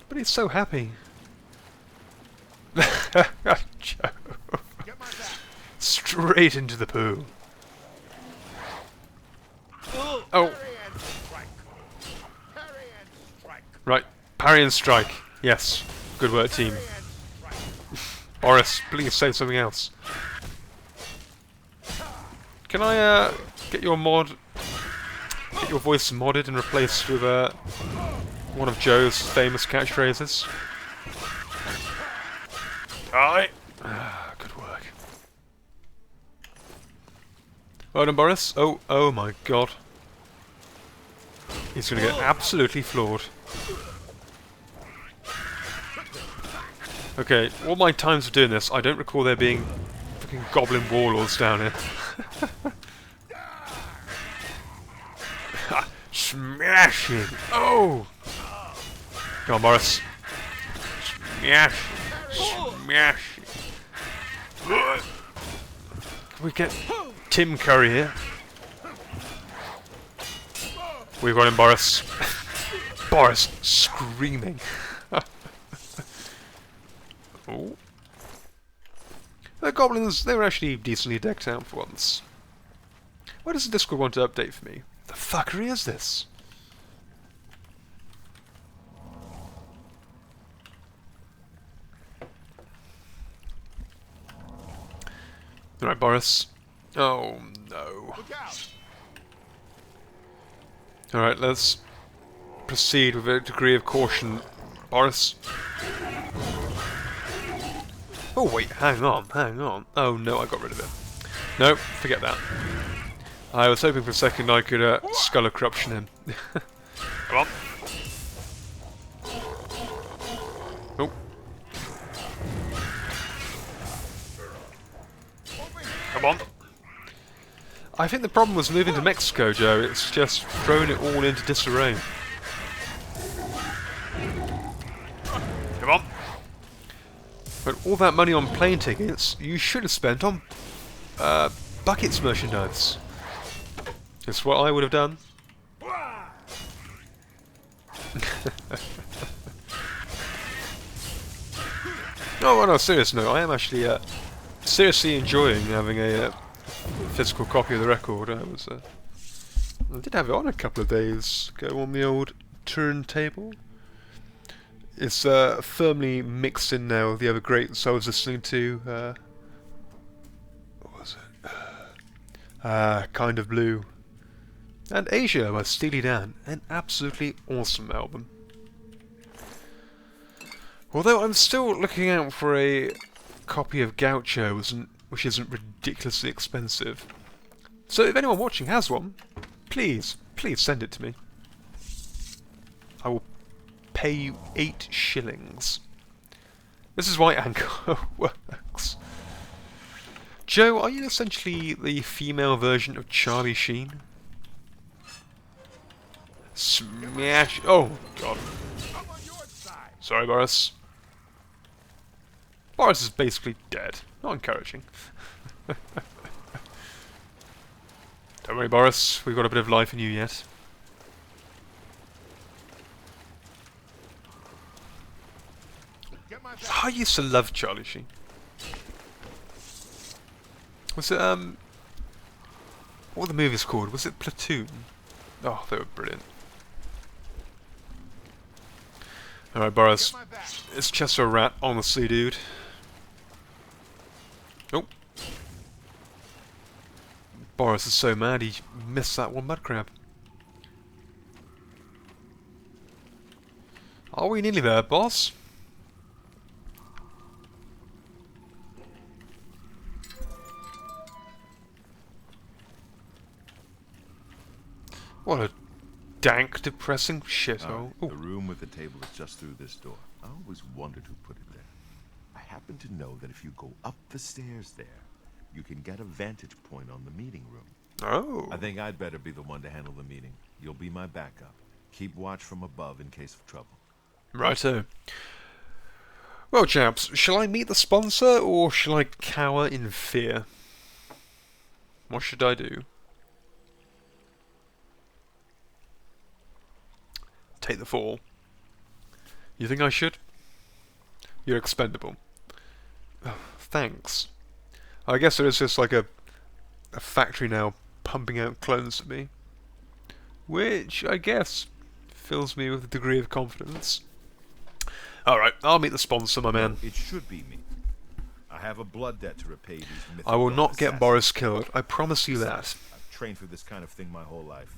But he's so happy. Joe. Straight into the poo. Oh. Right, parry and strike. Yes, good work, team. Boris, please say something else. Can I get your voice modded and replaced with one of Joe's famous catchphrases? Aye. Good work. Well done, Boris. Oh my God. He's gonna get absolutely floored. Okay, all my times of doing this, I don't recall there being fucking goblin warlords down here. Smashing! Oh! Come on, Boris. Smash! Smash! Can we get Tim Curry here? We've got him, Boris. Boris screaming. Oh. The goblins, they were actually decently decked out for once. Why does the Discord want to update for me? The fuckery is this? Alright, Boris. Oh, no. Alright, let's proceed with a degree of caution. Boris. Oh wait, hang on. Oh no, I got rid of it. No, forget that. I was hoping for a second I could skull a corruption him. Come on. Oh. Come on. I think the problem was moving to Mexico, Joe. It's just thrown it all into disarray. Come on. But all that money on plane tickets, you should have spent on Buckets merchandise. That's what I would have done. No, on a serious note, I am actually seriously enjoying having a physical copy of the record. I did have it on a couple of days ago on the old turntable. It's firmly mixed in now with the other greats I was listening to. What was it? Kind of Blue. And Asia by Steely Dan. An absolutely awesome album. Although I'm still looking out for a copy of Gaucho, which isn't ridiculously expensive. So if anyone watching has one, please send it to me. I will pay you 8 shillings. This is why Anchor works. Joe, are you essentially the female version of Charlie Sheen? Smash! Oh, God. Sorry, Boris. Boris is basically dead. Not encouraging. Don't worry, Boris. We've got a bit of life in you yet. I used to love Charlie Sheen. Was it, what were the movies called? Was it Platoon? Oh, they were brilliant. Alright, Boris. It's just a rat, honestly, dude. Oh. Boris is so mad he missed that one mud crab. Are we nearly there, boss? What a dank, depressing Alright, shithole. the Ooh. room with the table is just through this door. I always wondered who put it there. I happen to know that if you go up the stairs there, you can get a vantage point on the meeting room. Oh. I think I'd better be the one to handle the meeting. You'll be my backup. Keep watch from above in case of trouble. Righto. Well, chaps, shall I meet the sponsor or shall I cower in fear? What should I do? Take the fall. You think I should? You're expendable. Oh, thanks. I guess there is just like a factory now pumping out clones to me. Which, I guess, fills me with a degree of confidence. Alright, I'll meet the sponsor, my man. It should be me. I have a blood debt to repay these mythical I will not get assassins. Boris killed, I promise you that. Besides, I've trained for this kind of thing my whole life.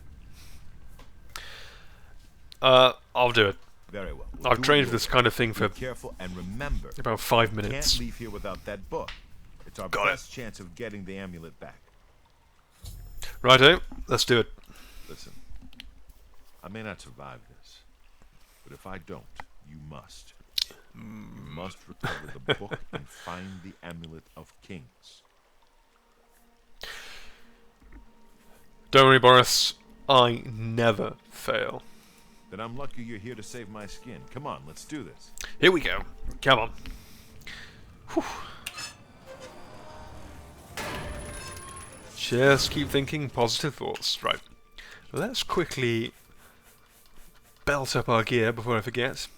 I'll do it. Very well. I've trained for this kind of thing for Be careful and remember, about 5 you minutes. can't leave here without that book. It's our Got it. best chance of getting the amulet back. Righto, let's do it. Listen, I may not survive this, but if I don't, you must. You must recover the book and find the amulet of kings. Don't worry, Boris. I never fail. Then I'm lucky you're here to save my skin. Come on, let's do this. Here we go. Come on. Whew. Just keep thinking positive thoughts. Right. Let's quickly belt up our gear before I forget.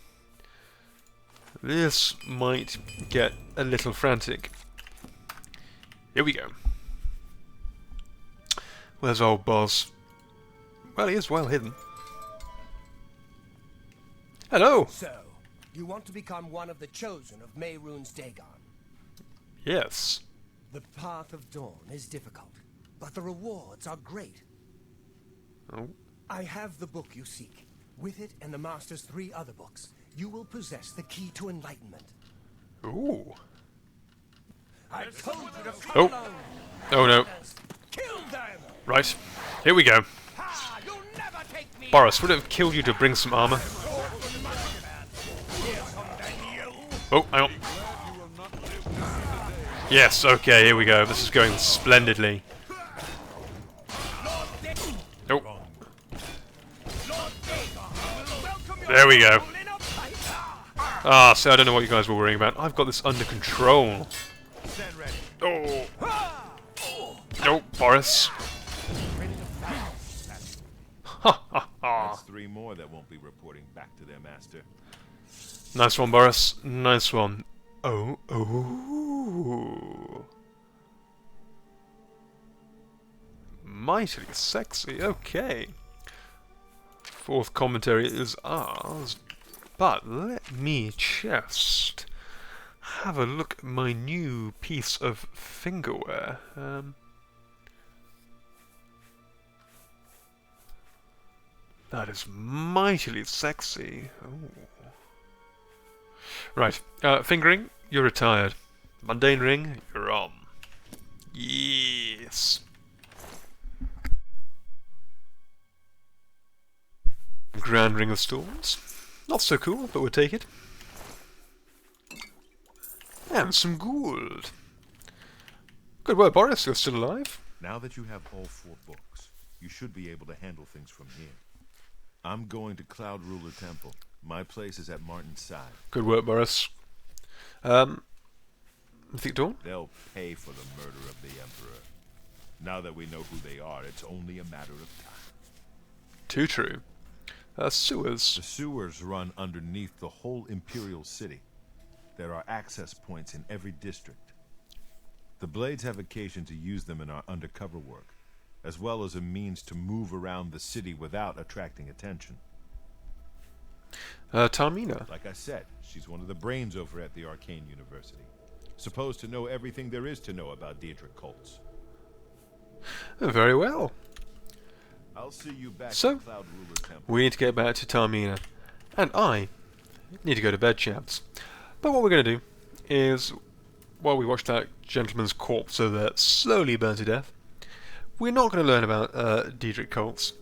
This might get a little frantic. Here we go. Where's old boss? Well, he is well hidden. Hello! So, you want to become one of the chosen of Mehrunes Dagon. Yes. The path of dawn is difficult, but the rewards are great. Oh. I have the book you seek. With it and the Master's 3 other books, you will possess the key to Enlightenment. Ooh. I told you to come Oh. along. Oh no. Kill them! Right. Here we go. Ha! You'll never take me! Boris, would it have killed you to bring some armor? Oh, hang on. Yes, okay, here we go. This is going splendidly. Oh. There we go. Ah, so I don't know what you guys were worrying about. I've got this under control. Oh. Oh, Boris. Ha ha ha. That's 3 more that won't be reporting back to their master. Nice one, Boris. Nice one. Oh, oh. Mightily sexy. Okay. 4th commentary is ours. But let me just have a look at my new piece of fingerwear. That is mightily sexy. Oh. Right, fingering, you're retired. Mundane ring, you're on. Yes. Grand ring of storms. Not so cool, but we'll take it. And some gold. Good work, Boris, you're still alive. Now that you have all 4 books, you should be able to handle things from here. I'm going to Cloud Ruler Temple. My place is at Martin's side. Good work, Boris. Mythic Dawn? They'll pay for the murder of the Emperor. Now that we know who they are, it's only a matter of time. Too true. Sewers. The sewers run underneath the whole Imperial City. There are access points in every district. The Blades have occasion to use them in our undercover work, as well as a means to move around the city without attracting attention. Tarmina. Like I said, she's one of the brains over at the Arcane University. Supposed to know everything there is to know about Daedric cults. Very well. I'll see you back So, at Cloud Ruler Temple. we need to get back to Tarmina. And I need to go to bed, chaps. But what we're going to do is, while we watch that gentleman's corpse over there slowly burn to death, we're not going to learn about Daedric cults.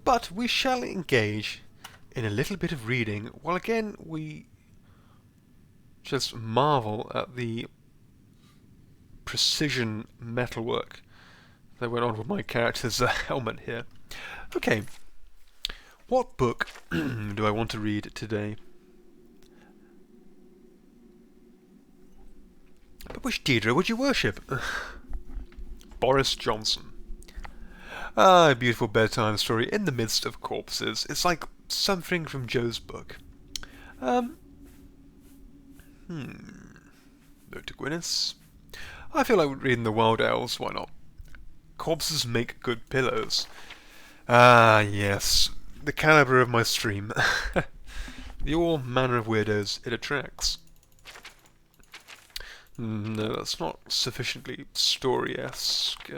But we shall engage in a little bit of reading, while again we just marvel at the precision metalwork that went on with my character's helmet here. Okay, what book do I want to read today? But which Deirdre would you worship? Boris Johnson. Ah, a beautiful bedtime story in the midst of corpses. It's like something from Joe's book. No to Gwyneth. I feel like reading the Wild Elves, why not? Corpses make good pillows. Ah, yes. The caliber of my stream. The all manner of weirdos it attracts. No, that's not sufficiently story-esque.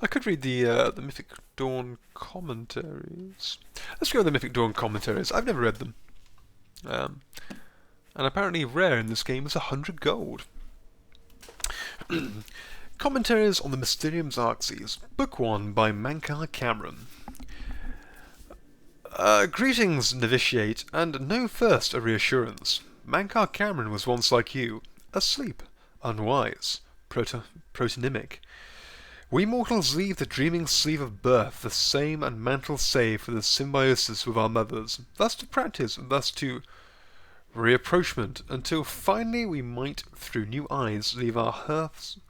I could read the Mythic Dawn commentaries. Let's go with the Mythic Dawn commentaries. I've never read them. And apparently rare in this game is 100 gold. Commentaries on the Mysterium Xerxes, Book 1 by Mankar Cameron. Greetings, novitiate, and know first a reassurance. Mankar Cameron was once like you, asleep, unwise, protonymic. We mortals leave the dreaming sleep of birth the same and mantle save for the symbiosis with our mothers, thus to practice, and thus to reapproachment, until finally we might, through new eyes, leave our hearths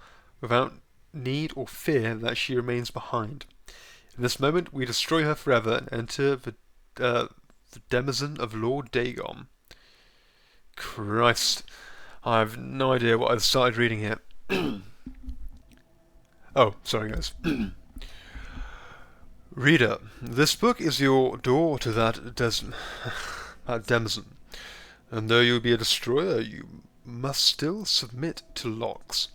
without need or fear that she remains behind. In this moment we destroy her forever and enter the denizen of Lord Dagon. Christ, I have no idea what I've started reading here. Oh, sorry guys. Reader, this book is your door to that denizen, and though you be a destroyer, you must still submit to locks.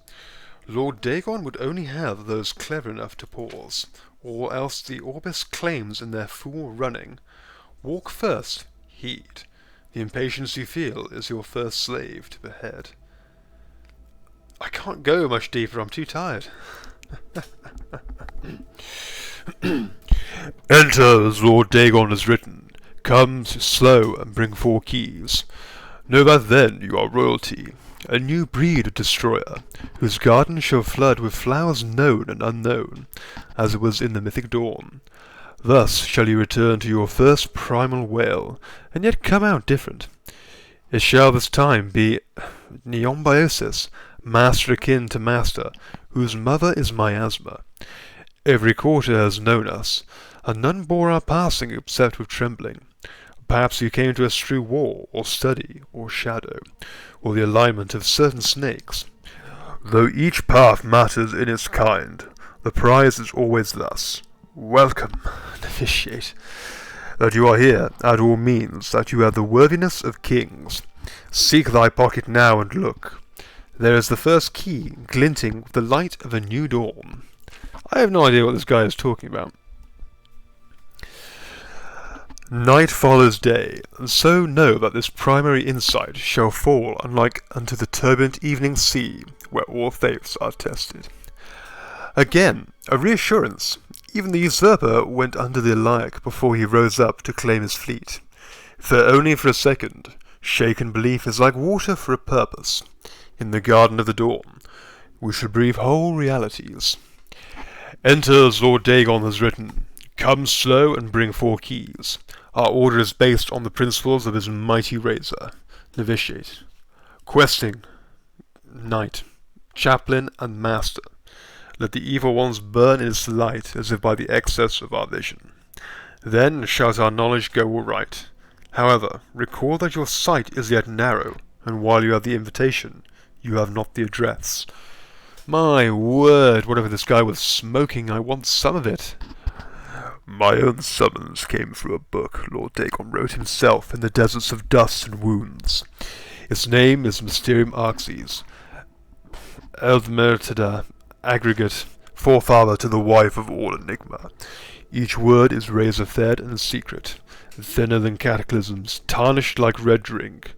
Lord Dagon would only have those clever enough to pause, or else the Orbis claims in their fool running. Walk first, heed. The impatience you feel is your first slave to behead. I can't go much deeper, I'm too tired. Enter as Lord Dagon has written. Come slow and bring 4 keys. Know that then you are royalty, a new breed of destroyer, whose garden shall flood with flowers known and unknown, as it was in the mythic dawn. Thus shall you return to your first primal wail, and yet come out different. It shall this time be neombiosis, master akin to master, whose mother is miasma. Every quarter has known us, and none bore our passing except with trembling. Perhaps you came to us through war, or study, or shadow, or the alignment of certain snakes. Though each path matters in its kind, the prize is always thus. Welcome, novitiate. That you are here, at all means that you have the worthiness of kings. Seek thy pocket now and look. There is the first key, glinting with the light of a new dawn. I have no idea what this guy is talking about. Night follows day, and so know that this primary insight shall fall unlike unto the turbulent evening sea, where all faiths are tested. Again, a reassurance. Even the usurper went under the Eliac before he rose up to claim his fleet. Though only for a second, shaken belief is like water for a purpose. In the garden of the dawn, we shall breathe whole realities. Enter as Lord Dagon has written. Come slow and bring 4 keys. Our order is based on the principles of his mighty razor. Novitiate. Questing. Knight. Chaplain and master. Let the evil ones burn in its light as if by the excess of our vision. Then shall our knowledge go aright. However, recall that your sight is yet narrow, and while you have the invitation, you have not the address. My word, whatever this guy was smoking, I want some of it. My own summons came through a book Lord Dagon wrote himself in the deserts of dust and wounds. Its name is Mysterium Xerxes, Eldmertida, aggregate, forefather to the wife of all enigma. Each word is razor-fed and secret, thinner than cataclysms, tarnished like red drink.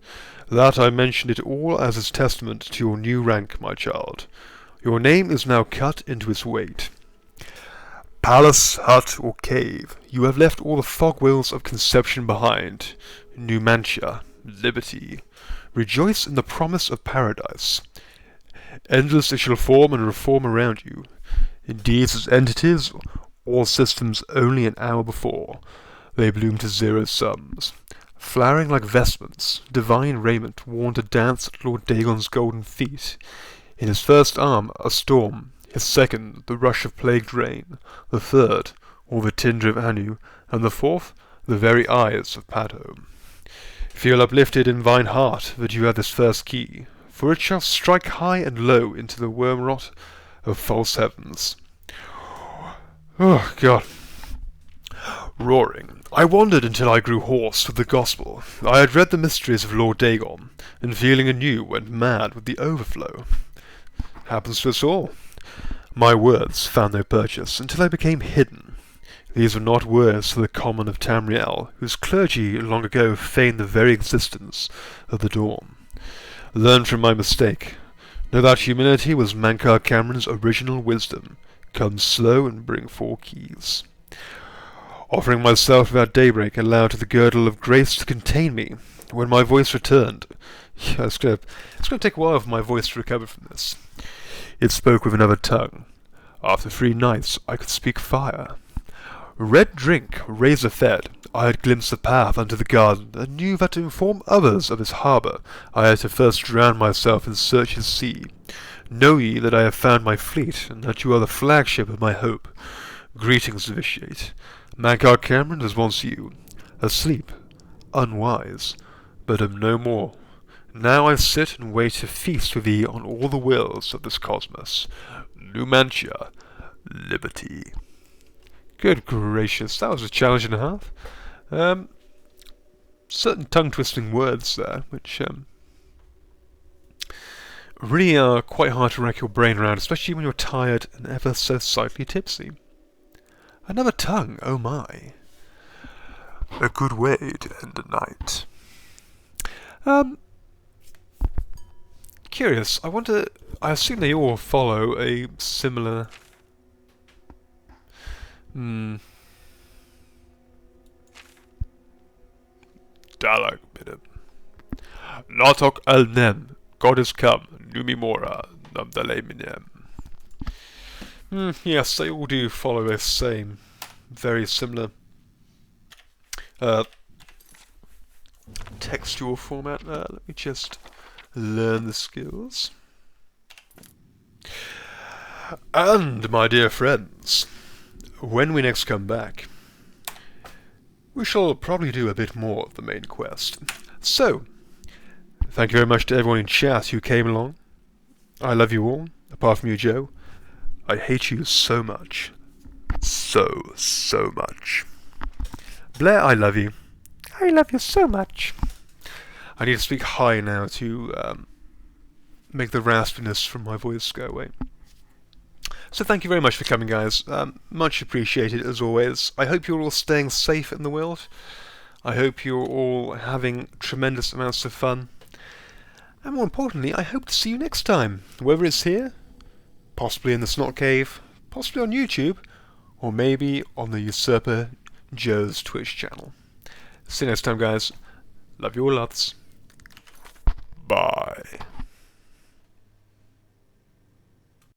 That I mentioned it all as its testament to your new rank, my child. Your name is now cut into its weight. Palace, hut, or cave, you have left all the fog wheels of conception behind. Numantia, liberty. Rejoice in the promise of paradise. Endless it shall form and reform around you. Indeed, as entities, all systems only an hour before, they bloom to zero sums. Flowering like vestments, divine raiment worn to dance at Lord Dagon's golden feet. In his first arm, a storm. His second, the rush of plagued rain. The third, all the tinder of Anu. And the fourth, the very eyes of Pato. Feel uplifted in thine heart that you have this first key, for it shall strike high and low into the worm-rot of false heavens. Oh, God. Roaring. I wandered until I grew hoarse with the gospel. I had read the mysteries of Lord Dagon, and feeling anew went mad with the overflow. Happens to us all. My words found no purchase until they became hidden. These were not words for the common of Tamriel, whose clergy long ago feigned the very existence of the dawn. Learn from my mistake. Know that humility was Mankar Cameron's original wisdom. Come slow and bring 4 keys. Offering myself without daybreak allowed to the girdle of grace to contain me. When my voice returned... it's going to take a while for my voice to recover from this. It spoke with another tongue. After 3 nights, I could speak fire. Red drink, razor fed, I had glimpsed the path unto the garden, and knew that to inform others of its harbour, I had to first drown myself in search of sea. Know ye that I have found my fleet, and that you are the flagship of my hope. Greetings, Vitiate. Mankar Cameron is once you, asleep, unwise, but am no more. Now I sit and wait to feast with thee on all the wills of this cosmos. Numantia, liberty. Good gracious, that was a challenge and a half. Certain tongue-twisting words there, which really are quite hard to rack your brain around, especially when you're tired and ever so slightly tipsy. Another tongue, oh my. A good way to end a night. Curious, I assume they all follow a similar... Dialogue bit. Notok el-nem, God is come, numimora, namdaleminem. Yes, they all do follow the same, very similar textual format. Let me just learn the skills. And, my dear friends, when we next come back, we shall probably do a bit more of the main quest. So, thank you very much to everyone in chat who came along. I love you all, apart from you, Joe. I hate you so much. So much. Blair, I love you. I love you so much. I need to speak high now to make the raspiness from my voice go away. So thank you very much for coming, guys. Much appreciated, as always. I hope you're all staying safe in the world. I hope you're all having tremendous amounts of fun. And more importantly, I hope to see you next time. Whether it's here, possibly in the Snot Cave, possibly on YouTube, or maybe on the Usurper Joe's Twitch channel. See you next time, guys. Love you all lots. Bye.